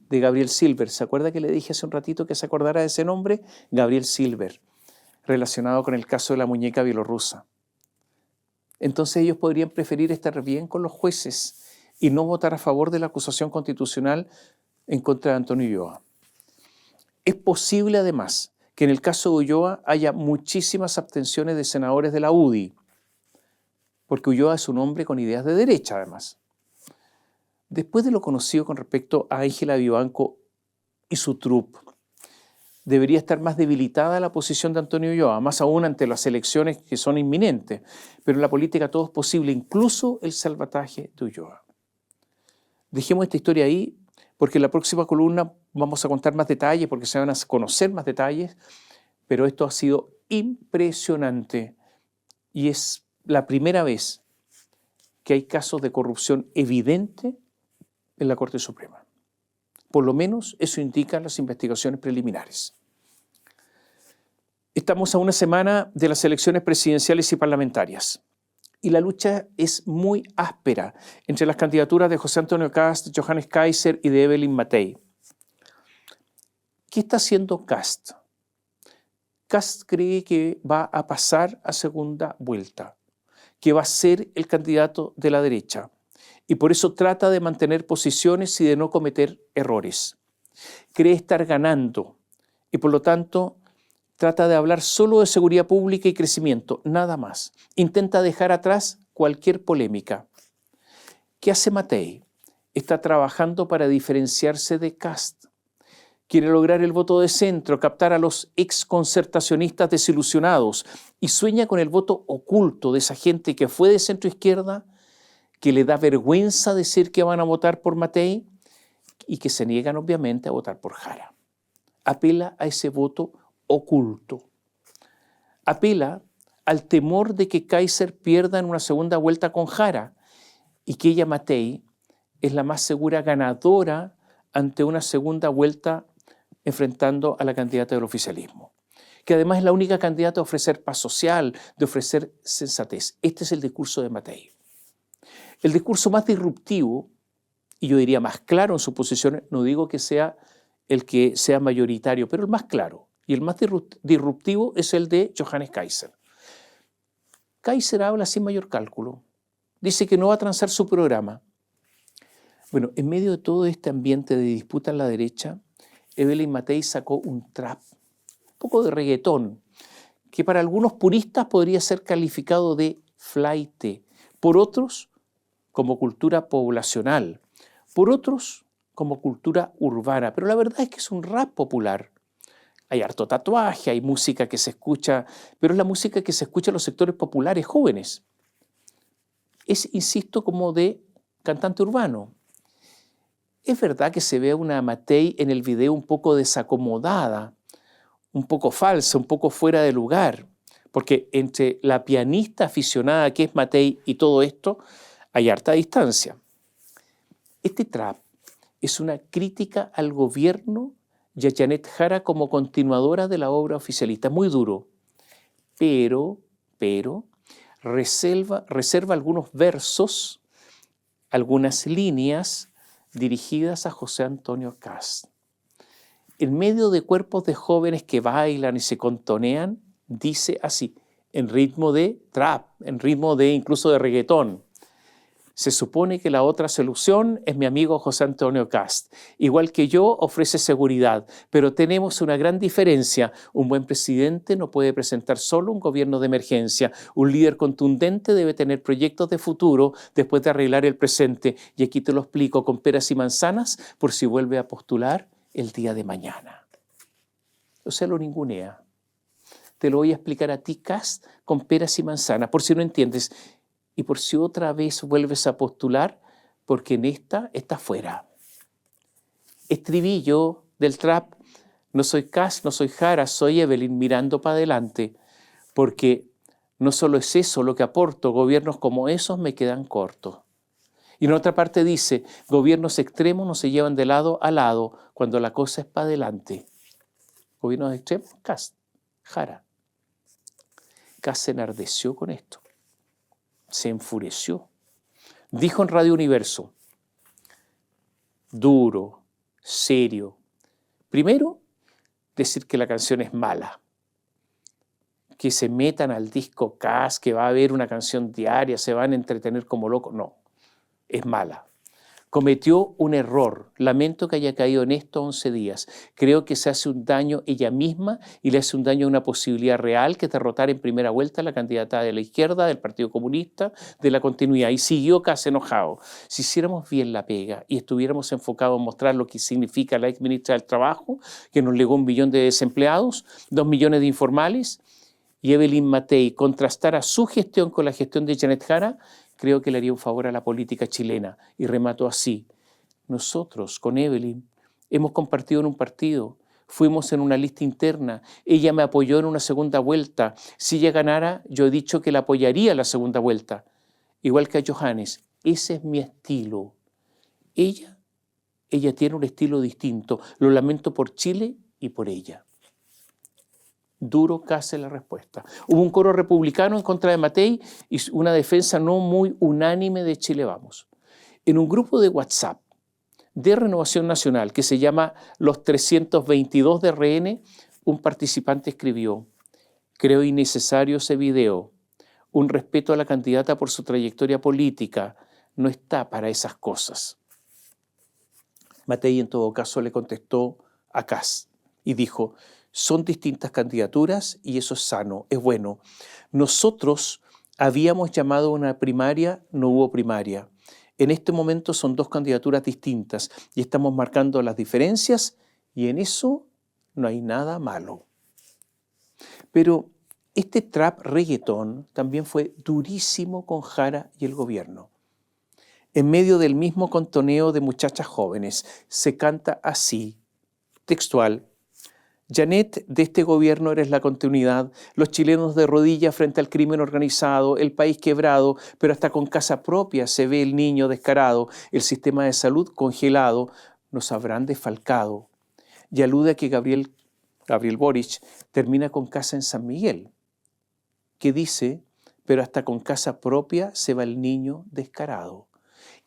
De Gabriel Silver. ¿Se acuerda que le dije hace un ratito que se acordara de ese nombre? Gabriel Silver, relacionado con el caso de la muñeca bielorrusa. Entonces ellos podrían preferir estar bien con los jueces y no votar a favor de la acusación constitucional en contra de Antonio Ulloa. Es posible, además, que en el caso de Ulloa haya muchísimas abstenciones de senadores de la UDI, porque Ulloa es un hombre con ideas de derecha, además. Después de lo conocido con respecto a Ángela Vivanco y su trupe, debería estar más debilitada la posición de Antonio Ulloa, más aún ante las elecciones que son inminentes. Pero en la política todo es posible, incluso el salvataje de Ulloa. Dejemos esta historia ahí, porque en la próxima columna vamos a contar más detalles, porque se van a conocer más detalles, pero esto ha sido impresionante y es la primera vez que hay casos de corrupción evidente en la Corte Suprema. Por lo menos eso indican las investigaciones preliminares. Estamos a una semana de las elecciones presidenciales y parlamentarias y la lucha es muy áspera entre las candidaturas de José Antonio Kast, de Johannes Kaiser y de Evelyn Matei. ¿Qué está haciendo Kast? Kast cree que va a pasar a segunda vuelta, que va a ser el candidato de la derecha y por eso trata de mantener posiciones y de no cometer errores. Cree estar ganando y por lo tanto trata de hablar solo de seguridad pública y crecimiento, nada más. Intenta dejar atrás cualquier polémica. ¿Qué hace Matei? Está trabajando para diferenciarse de Kast. Quiere lograr el voto de centro, captar a los exconcertacionistas desilusionados y sueña con el voto oculto de esa gente que fue de centro-izquierda, que le da vergüenza decir que van a votar por Matei y que se niegan obviamente a votar por Jara. Apela a ese voto oculto. Apela al temor de que Kaiser pierda en una segunda vuelta con Jara y que ella, Matei, es la más segura ganadora ante una segunda vuelta enfrentando a la candidata del oficialismo, que además es la única candidata a ofrecer paz social, de ofrecer sensatez. Este es el discurso de Matei. El discurso más disruptivo, y yo diría más claro en sus posiciones, no digo que sea el que sea mayoritario, pero el más claro y el más disruptivo es el de Johannes Kaiser. Kaiser habla sin mayor cálculo. Dice que no va a transar su programa. Bueno, en medio de todo este ambiente de disputa en la derecha, Evelyn Matei sacó un trap, un poco de reggaetón, que para algunos puristas podría ser calificado de flaite, por otros como cultura poblacional, por otros como cultura urbana, pero la verdad es que es un rap popular. Hay harto tatuaje, hay música que se escucha, pero es la música que se escucha en los sectores populares jóvenes. Es, insisto, como de cantante urbano. Es verdad que se ve a una Matei en el video un poco desacomodada, un poco falsa, un poco fuera de lugar, porque entre la pianista aficionada que es Matei y todo esto hay harta distancia. Este trap es una crítica al gobierno y a Janet Jara como continuadora de la obra oficialista, muy duro, pero reserva algunos versos, algunas líneas dirigidas a José Antonio Kast. En medio de cuerpos de jóvenes que bailan y se contonean, dice así, en ritmo de trap, en ritmo de incluso de reggaetón. Se supone que la otra solución es mi amigo José Antonio Kast. Igual que yo, ofrece seguridad, pero tenemos una gran diferencia. Un buen presidente no puede presentar solo un gobierno de emergencia. Un líder contundente debe tener proyectos de futuro después de arreglar el presente. Y aquí te lo explico con peras y manzanas por si vuelve a postular el día de mañana. O sea, lo ningunea. Te lo voy a explicar a ti, Kast, con peras y manzanas, por si no entiendes. Y por si otra vez vuelves a postular, porque en esta está fuera. Estribillo del trap, no soy Kast, no soy Jara, soy Evelyn mirando para adelante, porque no solo es eso lo que aporto, gobiernos como esos me quedan cortos. Y en otra parte dice, gobiernos extremos no se llevan de lado a lado cuando la cosa es para adelante. Gobiernos extremos, Kast, Jara. Kast se enardeció con esto. Se enfureció. Dijo en Radio Universo, duro, serio. Primero, decir que la canción es mala. Que se metan al disco Kast, que va a haber una canción diaria, se van a entretener como locos. No, es mala. Cometió un error. Lamento que haya caído en esto 11 días. Creo que se hace un daño ella misma y le hace un daño a una posibilidad real que es derrotar en primera vuelta a la candidata de la izquierda, del Partido Comunista, de la continuidad. Y siguió casi enojado. Si hiciéramos bien la pega y estuviéramos enfocados en mostrar lo que significa la exministra del Trabajo, que nos legó 1 millón de desempleados, 2 millones de informales, y Evelyn Matei contrastara su gestión con la gestión de Janet Jara, creo que le haría un favor a la política chilena. Y remató así. Nosotros, con Evelyn, hemos compartido en un partido, fuimos en una lista interna, ella me apoyó en una segunda vuelta. Si ella ganara, yo he dicho que la apoyaría en la segunda vuelta. Igual que a Johannes, ese es mi estilo. Ella tiene un estilo distinto. Lo lamento por Chile y por ella. Duro casi la respuesta. Hubo un coro republicano en contra de Matei y una defensa no muy unánime de Chile Vamos. En un grupo de WhatsApp de Renovación Nacional que se llama Los 322 de RN, un participante escribió, creo innecesario ese video, un respeto a la candidata por su trayectoria política, no está para esas cosas. Matei en todo caso le contestó a Kast y dijo, son distintas candidaturas y eso es sano, es bueno. Nosotros habíamos llamado a una primaria, no hubo primaria. En este momento son dos candidaturas distintas y estamos marcando las diferencias y en eso no hay nada malo. Pero este trap reggaetón también fue durísimo con Jara y el gobierno. En medio del mismo contoneo de muchachas jóvenes, se canta así, textual, Janet, de este gobierno eres la continuidad, los chilenos de rodillas frente al crimen organizado, el país quebrado, pero hasta con casa propia se ve el niño descarado, el sistema de salud congelado, nos habrán desfalcado. Y alude a que Gabriel Boric termina con casa en San Miguel, que dice, pero hasta con casa propia se va el niño descarado.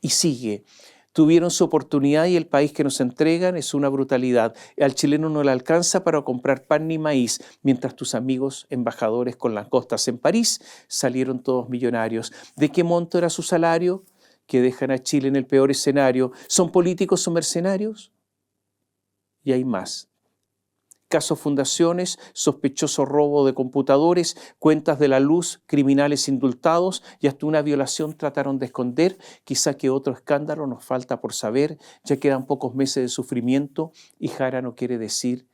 Y sigue, tuvieron su oportunidad y el país que nos entregan es una brutalidad. Al chileno no le alcanza para comprar pan ni maíz, mientras tus amigos embajadores con las costas en París salieron todos millonarios. ¿De qué monto era su salario? Que dejan a Chile en el peor escenario. ¿Son políticos o mercenarios? Y hay más. Casos fundaciones, sospechoso robo de computadores, cuentas de la luz, criminales indultados y hasta una violación trataron de esconder. Quizá que otro escándalo nos falta por saber, ya quedan pocos meses de sufrimiento y Jara nos quiere decir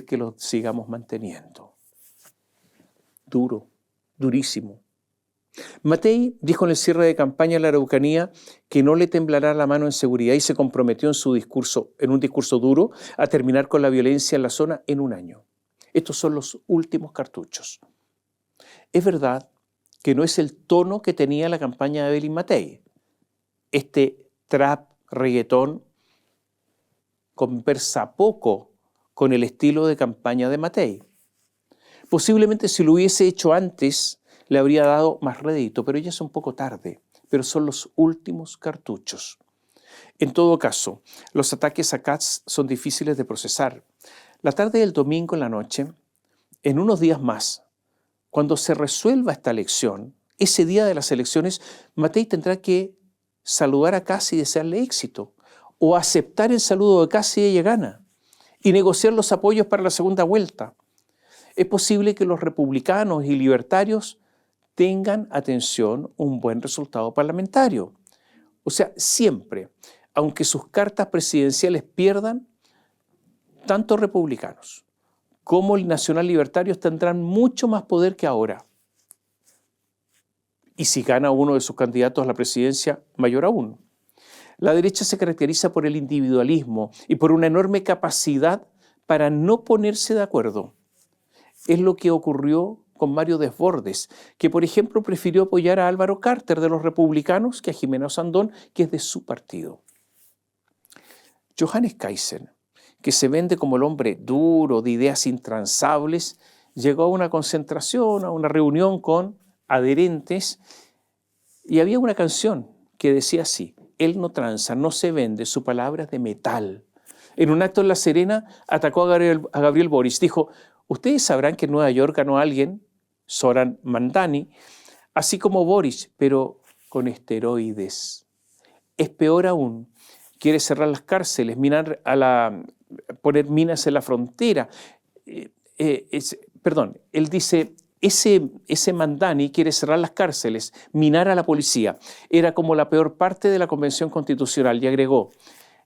que lo sigamos manteniendo. Duro, durísimo. Matei dijo en el cierre de campaña en la Araucanía que no le temblará la mano en seguridad y se comprometió en un discurso duro a terminar con la violencia en la zona en un año. Estos son los últimos cartuchos. Es verdad que no es el tono que tenía la campaña de Evelyn Matei. Este trap reggaetón conversa poco con el estilo de campaña de Matei. Posiblemente si lo hubiese hecho antes le habría dado más rédito, pero ya es un poco tarde, pero son los últimos cartuchos. En todo caso, los ataques a Kast son difíciles de procesar. La tarde del domingo en la noche, en unos días más, cuando se resuelva esta elección, ese día de las elecciones, Matei tendrá que saludar a Kast y desearle éxito, o aceptar el saludo de Kast si ella gana, y negociar los apoyos para la segunda vuelta. Es posible que los republicanos y libertarios tengan, atención, un buen resultado parlamentario. O sea, siempre, aunque sus cartas presidenciales pierdan, tanto republicanos como el nacional libertarios tendrán mucho más poder que ahora. Y si gana uno de sus candidatos a la presidencia, mayor aún. La derecha se caracteriza por el individualismo y por una enorme capacidad para no ponerse de acuerdo. Es lo que ocurrió con Mario Desbordes, que por ejemplo prefirió apoyar a Álvaro Carter de los republicanos que a Jimena Osandón, que es de su partido. Johannes Kaiser, que se vende como el hombre duro, de ideas intransables, llegó a una concentración, a una reunión con adherentes, y había una canción que decía así, él no tranza, no se vende, su palabra es de metal. En un acto en La Serena atacó a Gabriel Boric, dijo, ustedes sabrán que en Nueva York ganó alguien, Zoran Mandani, así como Boric, pero con esteroides. Es peor aún, quiere cerrar las cárceles, poner minas en la frontera. Él dice, ese Mandani quiere cerrar las cárceles, minar a la policía. Era como la peor parte de la Convención Constitucional y agregó,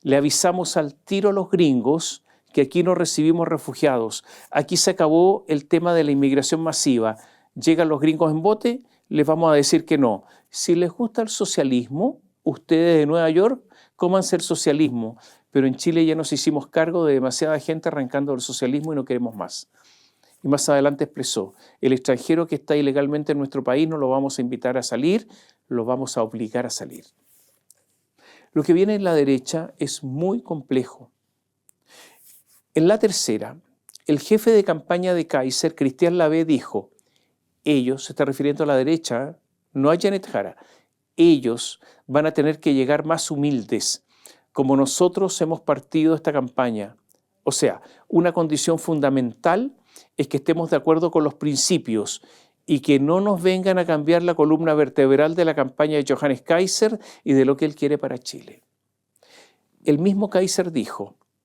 le avisamos al tiro a los gringos que aquí no recibimos refugiados. Aquí se acabó el tema de la inmigración masiva. Llegan los gringos en bote, les vamos a decir que no. Si les gusta el socialismo, ustedes de Nueva York, cómanse el socialismo. Pero en Chile ya nos hicimos cargo de demasiada gente arrancando del socialismo y no queremos más. Y más adelante expresó, el extranjero que está ilegalmente en nuestro país no lo vamos a invitar a salir, lo vamos a obligar a salir. Lo que viene en la derecha es muy complejo. En la tercera, el jefe de campaña de Kaiser, Cristian Lavé, dijo, ellos, se está refiriendo a la derecha, no a Janet Jara, ellos van a tener que llegar más humildes, como nosotros hemos partido esta campaña. O sea, una condición fundamental es que estemos de acuerdo con los principios y que no nos vengan a cambiar la columna vertebral de la campaña de Johannes Kaiser y de lo que él quiere para Chile. El mismo Kaiser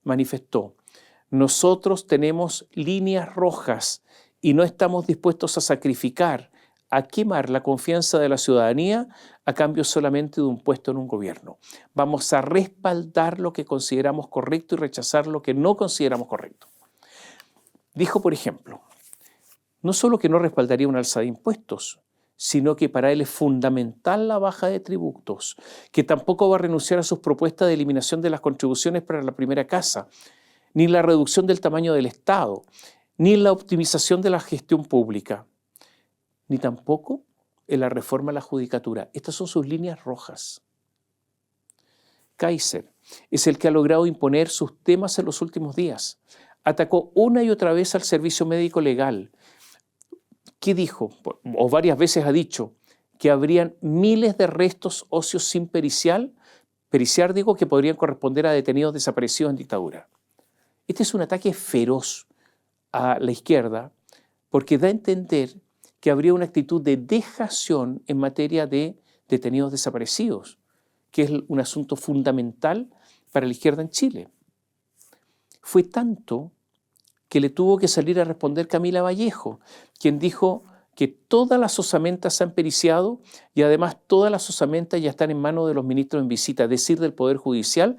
manifestó, nosotros tenemos líneas rojas y no estamos dispuestos a sacrificar, a quemar la confianza de la ciudadanía a cambio solamente de un puesto en un gobierno. Vamos a respaldar lo que consideramos correcto y rechazar lo que no consideramos correcto. Dijo, por ejemplo, no solo que no respaldaría una alza de impuestos, sino que para él es fundamental la baja de tributos, que tampoco va a renunciar a sus propuestas de eliminación de las contribuciones para la primera casa, ni la reducción del tamaño del Estado, ni la optimización de la gestión pública, ni tampoco en la reforma a la judicatura. Estas son sus líneas rojas. Kaiser es el que ha logrado imponer sus temas en los últimos días. Atacó una y otra vez al servicio médico legal. ¿Qué dijo? O varias veces ha dicho que habrían miles de restos óseos sin periciar, que podrían corresponder a detenidos desaparecidos en dictadura. Este es un ataque feroz a la izquierda porque da a entender que habría una actitud de dejación en materia de detenidos desaparecidos, que es un asunto fundamental para la izquierda en Chile. Fue tanto que le tuvo que salir a responder Camila Vallejo, quien dijo que todas las osamentas se han periciado y además todas las osamentas ya están en manos de los ministros en visita, es decir, del Poder Judicial,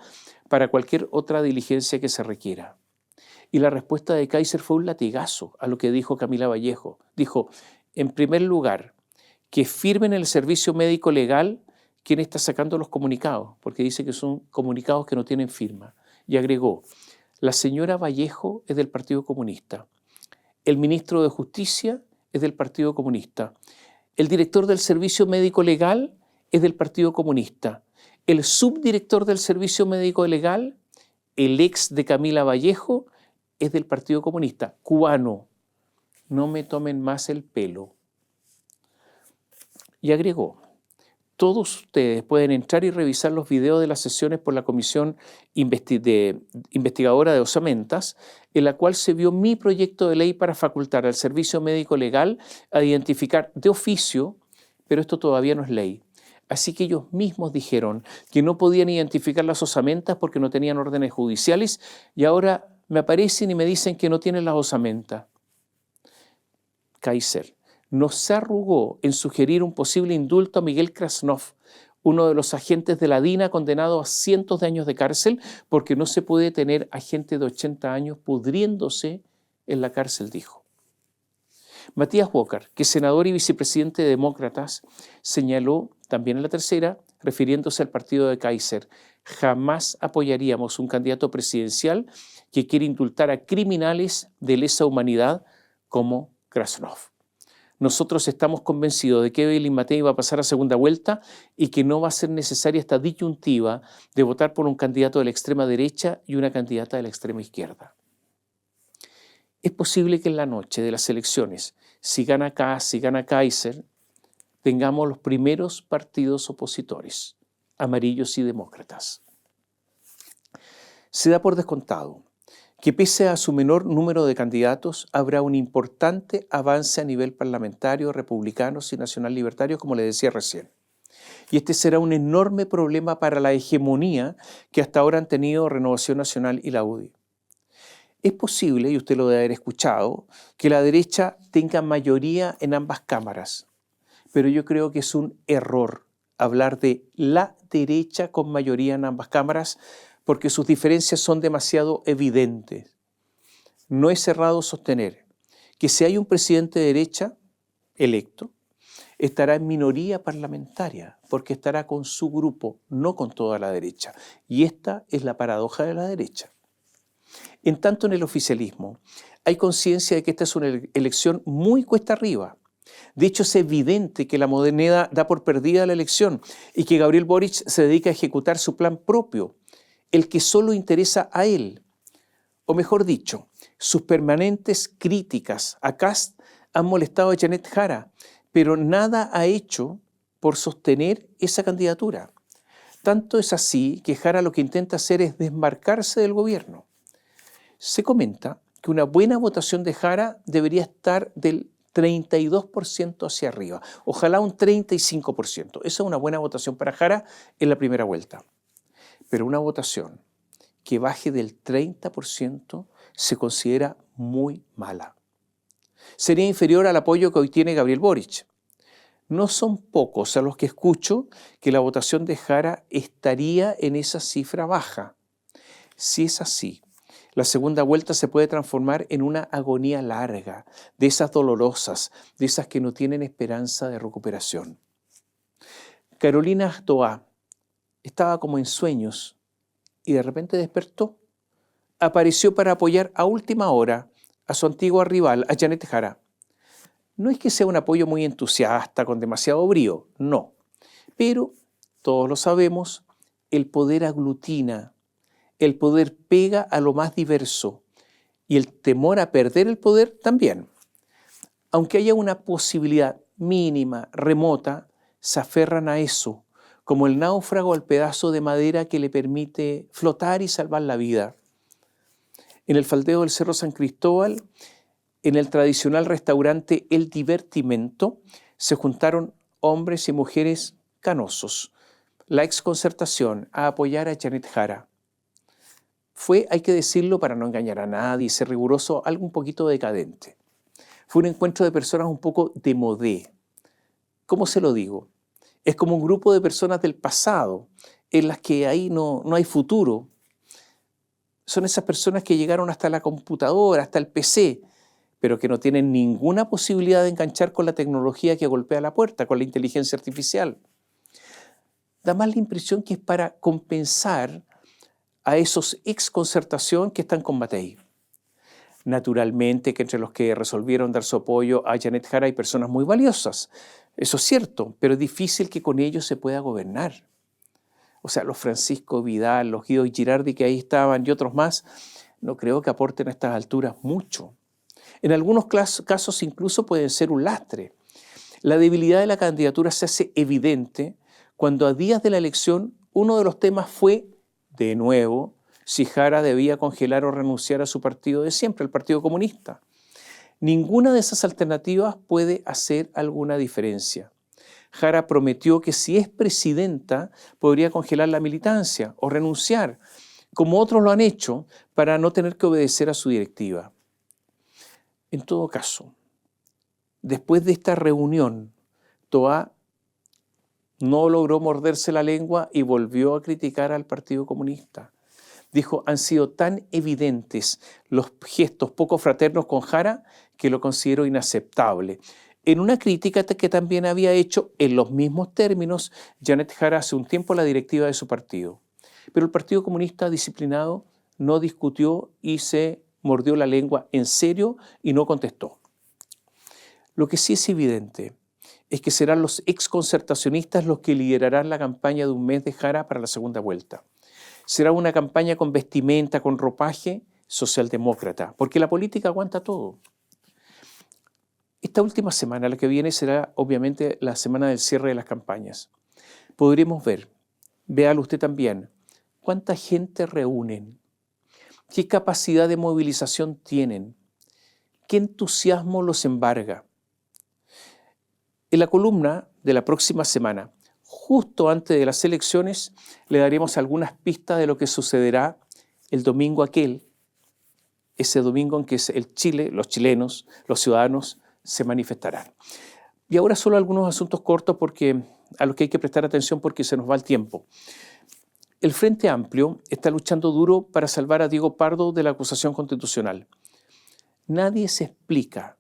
para cualquier otra diligencia que se requiera. Y la respuesta de Kaiser fue un latigazo a lo que dijo Camila Vallejo. Dijo, en primer lugar, que firmen el servicio médico legal quien está sacando los comunicados, porque dice que son comunicados que no tienen firma. Y agregó, la señora Vallejo es del Partido Comunista, el ministro de Justicia es del Partido Comunista, el director del Servicio Médico Legal es del Partido Comunista, el subdirector del Servicio Médico Legal, el ex de Camila Vallejo, es del Partido Comunista, cubano. No me tomen más el pelo. Y agregó, todos ustedes pueden entrar y revisar los videos de las sesiones por la Comisión Investigadora de Osamentas, en la cual se vio mi proyecto de ley para facultar al Servicio Médico Legal a identificar de oficio, pero esto todavía no es ley. Así que ellos mismos dijeron que no podían identificar las osamentas porque no tenían órdenes judiciales y ahora me aparecen y me dicen que no tienen las osamentas. Kaiser no se arrugó en sugerir un posible indulto a Miguel Krasnov, uno de los agentes de la DINA condenado a cientos de años de cárcel, porque no se puede tener a gente de 80 años pudriéndose en la cárcel, dijo. Matías Walker, que es senador y vicepresidente de Demócratas, señaló también en la tercera, refiriéndose al partido de Kaiser, jamás apoyaríamos un candidato presidencial que quiere indultar a criminales de lesa humanidad como Krasnov. Nosotros estamos convencidos de que Evelyn Matei va a pasar a segunda vuelta y que no va a ser necesaria esta disyuntiva de votar por un candidato de la extrema derecha y una candidata de la extrema izquierda. Es posible que en la noche de las elecciones, si gana Kast, si gana Kaiser, tengamos los primeros partidos opositores, amarillos y demócratas. Se da por descontado que pese a su menor número de candidatos, habrá un importante avance a nivel parlamentario, republicanos y nacional libertarios, como le decía recién. Y este será un enorme problema para la hegemonía que hasta ahora han tenido Renovación Nacional y la UDI. Es posible, y usted lo debe haber escuchado, que la derecha tenga mayoría en ambas cámaras, pero yo creo que es un error hablar de la derecha con mayoría en ambas cámaras, porque sus diferencias son demasiado evidentes. No es errado sostener que si hay un presidente de derecha electo, estará en minoría parlamentaria, porque estará con su grupo, no con toda la derecha. Y esta es la paradoja de la derecha. En tanto, en el oficialismo hay conciencia de que esta es una elección muy cuesta arriba. De hecho, es evidente que la moneda da por perdida la elección y que Gabriel Boric se dedica a ejecutar su plan propio, el que solo interesa a él. O mejor dicho, sus permanentes críticas a Kast han molestado a Janet Jara, pero nada ha hecho por sostener esa candidatura. Tanto es así que Jara lo que intenta hacer es desmarcarse del gobierno. Se comenta que una buena votación de Jara debería estar del 32% hacia arriba, ojalá un 35%. Esa es una buena votación para Jara en la primera vuelta. Pero una votación que baje del 30% se considera muy mala. Sería inferior al apoyo que hoy tiene Gabriel Boric. No son pocos a los que escucho que la votación de Jara estaría en esa cifra baja. Si es así, la segunda vuelta se puede transformar en una agonía larga, de esas dolorosas, de esas que no tienen esperanza de recuperación. Carolina Toá estaba como en sueños y de repente despertó. Apareció para apoyar a última hora a su antigua rival, a Janet Jara. No es que sea un apoyo muy entusiasta, con demasiado brío, no. Pero, todos lo sabemos, el poder aglutina, el poder pega a lo más diverso y el temor a perder el poder también. Aunque haya una posibilidad mínima, remota, se aferran a eso, como el náufrago al pedazo de madera que le permite flotar y salvar la vida. En el faldeo del Cerro San Cristóbal, en el tradicional restaurante El Divertimento, se juntaron hombres y mujeres canosos, la exconcertación, a apoyar a Janet Jara. Fue, hay que decirlo para no engañar a nadie y ser riguroso, algo un poquito decadente. Fue un encuentro de personas un poco de modé. ¿Cómo se lo digo? Es como un grupo de personas del pasado, en las que ahí no hay futuro. Son esas personas que llegaron hasta la computadora, hasta el PC, pero que no tienen ninguna posibilidad de enganchar con la tecnología que golpea la puerta, con la inteligencia artificial. Da más la impresión que es para compensar a esos ex-concertación que están con Matei. Naturalmente que entre los que resolvieron dar su apoyo a Janet Jara hay personas muy valiosas, eso es cierto, pero es difícil que con ellos se pueda gobernar. O sea, los Francisco Vidal, los Guido Girardi que ahí estaban y otros más, no creo que aporten a estas alturas mucho. En algunos casos incluso pueden ser un lastre. La debilidad de la candidatura se hace evidente cuando a días de la elección uno de los temas fue, de nuevo, si Jara debía congelar o renunciar a su partido de siempre, el Partido Comunista. Ninguna de esas alternativas puede hacer alguna diferencia. Jara prometió que si es presidenta podría congelar la militancia o renunciar, como otros lo han hecho, para no tener que obedecer a su directiva. En todo caso, después de esta reunión, Toá no logró morderse la lengua y volvió a criticar al Partido Comunista. Dijo, han sido tan evidentes los gestos poco fraternos con Jara que lo considero inaceptable. En una crítica que también había hecho en los mismos términos Janet Jara hace un tiempo a la directiva de su partido. Pero el Partido Comunista disciplinado no discutió y se mordió la lengua en serio y no contestó. Lo que sí es evidente es que serán los exconcertacionistas los que liderarán la campaña de un mes de Jara para la segunda vuelta. Será una campaña con vestimenta, con ropaje socialdemócrata, porque la política aguanta todo. Esta última semana, la que viene, será obviamente la semana del cierre de las campañas. Podremos ver, véalo usted también, cuánta gente reúnen, qué capacidad de movilización tienen, qué entusiasmo los embarga. En la columna de la próxima semana, justo antes de las elecciones, le daremos algunas pistas de lo que sucederá el domingo aquel, ese domingo en que el Chile, los chilenos, los ciudadanos se manifestarán. Y ahora solo algunos asuntos cortos a los que hay que prestar atención porque se nos va el tiempo. El Frente Amplio está luchando duro para salvar a Diego Pardo de la acusación constitucional. Nadie se explica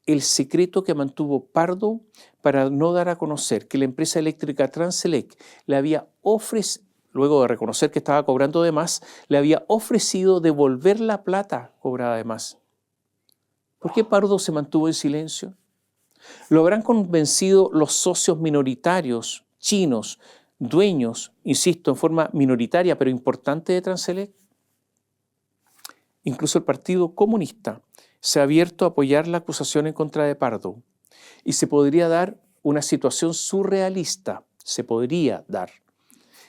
el secreto que mantuvo Pardo para no dar a conocer que la empresa eléctrica Transelec le había ofrecido, luego de reconocer que estaba cobrando de más, le había ofrecido devolver la plata cobrada de más. ¿Por qué Pardo se mantuvo en silencio? ¿Lo habrán convencido los socios minoritarios chinos, dueños, insisto, en forma minoritaria pero importante de Transelec? Incluso el Partido Comunista se ha abierto a apoyar la acusación en contra de Pardo y se podría dar una situación surrealista,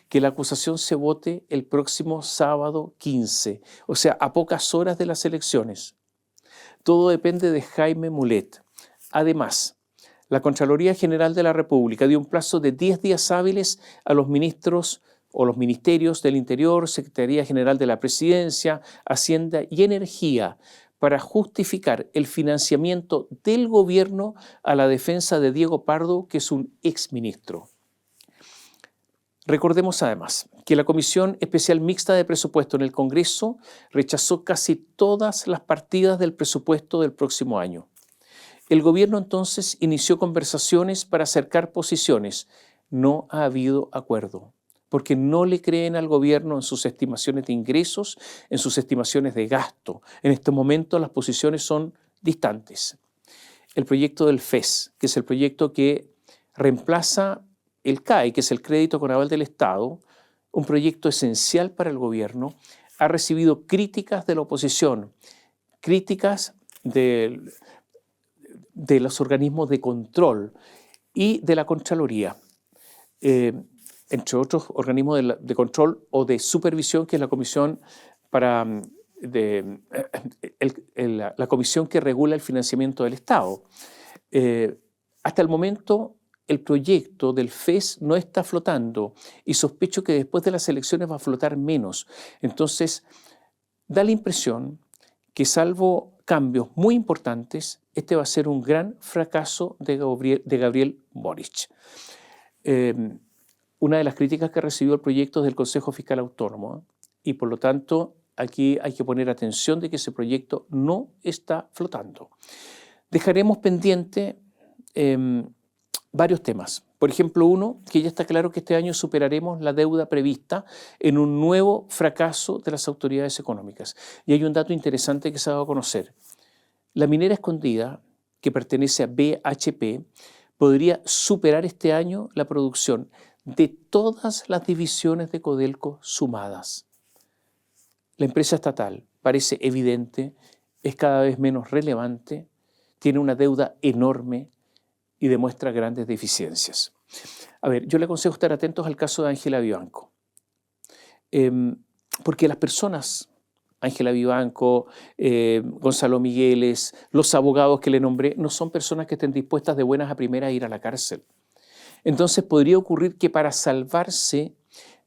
que la acusación se vote el próximo sábado 15, o sea, a pocas horas de las elecciones. Todo depende de Jaime Mulet. Además, la Contraloría General de la República dio un plazo de 10 días hábiles a los ministros o los ministerios del Interior, Secretaría General de la Presidencia, Hacienda y Energía para justificar el financiamiento del gobierno a la defensa de Diego Pardo, que es un exministro. Recordemos además que la Comisión Especial Mixta de Presupuesto en el Congreso rechazó casi todas las partidas del presupuesto del próximo año. El gobierno entonces inició conversaciones para acercar posiciones. No ha habido acuerdo, porque no le creen al gobierno en sus estimaciones de ingresos, en sus estimaciones de gasto. En este momento las posiciones son distantes. El proyecto del FES, que es el proyecto que reemplaza el CAE, que es el Crédito con Aval del Estado, un proyecto esencial para el gobierno, ha recibido críticas de la oposición, críticas de los organismos de control y de la Contraloría, entre otros organismos de control o de supervisión, que es la Comisión la comisión que regula el financiamiento del Estado. Hasta el momento, el proyecto del FES no está flotando y sospecho que después de las elecciones va a flotar menos. Entonces, da la impresión que, salvo cambios muy importantes, este va a ser un gran fracaso de Gabriel Boric. Una de las críticas que recibió el proyecto es del Consejo Fiscal Autónomo, y por lo tanto aquí hay que poner atención de que ese proyecto no está flotando. Dejaremos pendiente varios temas. Por ejemplo, uno, que ya está claro que este año superaremos la deuda prevista en un nuevo fracaso de las autoridades económicas. Y hay un dato interesante que se ha dado a conocer. La minera escondida, que pertenece a BHP, podría superar este año la producción de todas las divisiones de Codelco sumadas. La empresa estatal parece evidente, es cada vez menos relevante, tiene una deuda enorme y demuestra grandes deficiencias. A ver, yo le aconsejo estar atentos al caso de Ángela Vivanco, porque las personas, Ángela Vivanco, Gonzalo Migueles, los abogados que le nombré, no son personas que estén dispuestas de buenas a primeras a ir a la cárcel. Entonces podría ocurrir que para salvarse,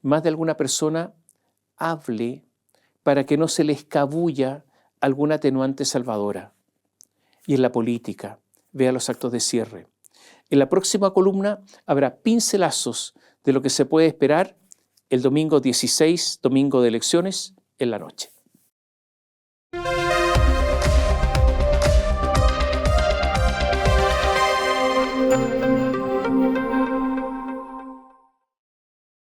más de alguna persona hable para que no se le escabulla alguna atenuante salvadora. Y en la política, vea los actos de cierre. En la próxima columna habrá pincelazos de lo que se puede esperar el domingo 16, domingo de elecciones, en la noche.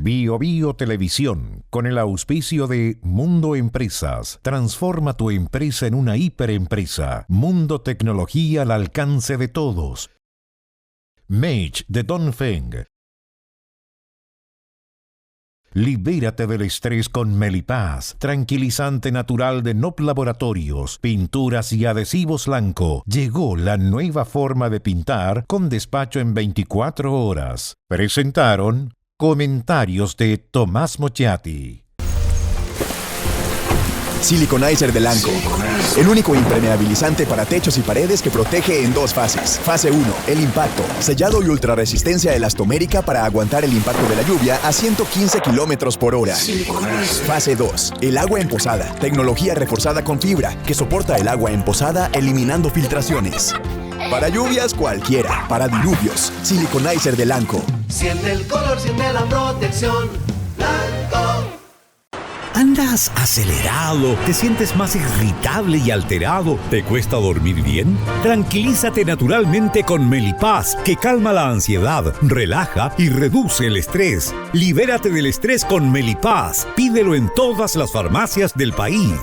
Bio Bio Televisión, con el auspicio de Mundo Empresas. Transforma tu empresa en una hiperempresa. Mundo Tecnología al alcance de todos. Mage de Dongfeng. Libérate del estrés con Melipaz, tranquilizante natural de Nop Laboratorios, pinturas y adhesivos Lanco. Llegó la nueva forma de pintar con despacho en 24 horas. Presentaron comentarios de Tomás Mochiati. Siliconizer de Lanco. El único impermeabilizante para techos y paredes que protege en dos fases. Fase 1, el impacto. Sellado y ultrarresistencia elastomérica para aguantar el impacto de la lluvia a 115 kilómetros por hora. Fase 2, el agua emposada. Tecnología reforzada con fibra que soporta el agua emposada eliminando filtraciones. Para lluvias cualquiera, para diluvios. Siliconizer de Lanco. Siente el color, siente la protección. Lanco. ¿Andas acelerado? ¿Te sientes más irritable y alterado? ¿Te cuesta dormir bien? Tranquilízate naturalmente con Melipaz, que calma la ansiedad, relaja y reduce el estrés. Libérate del estrés con Melipaz. Pídelo en todas las farmacias del país.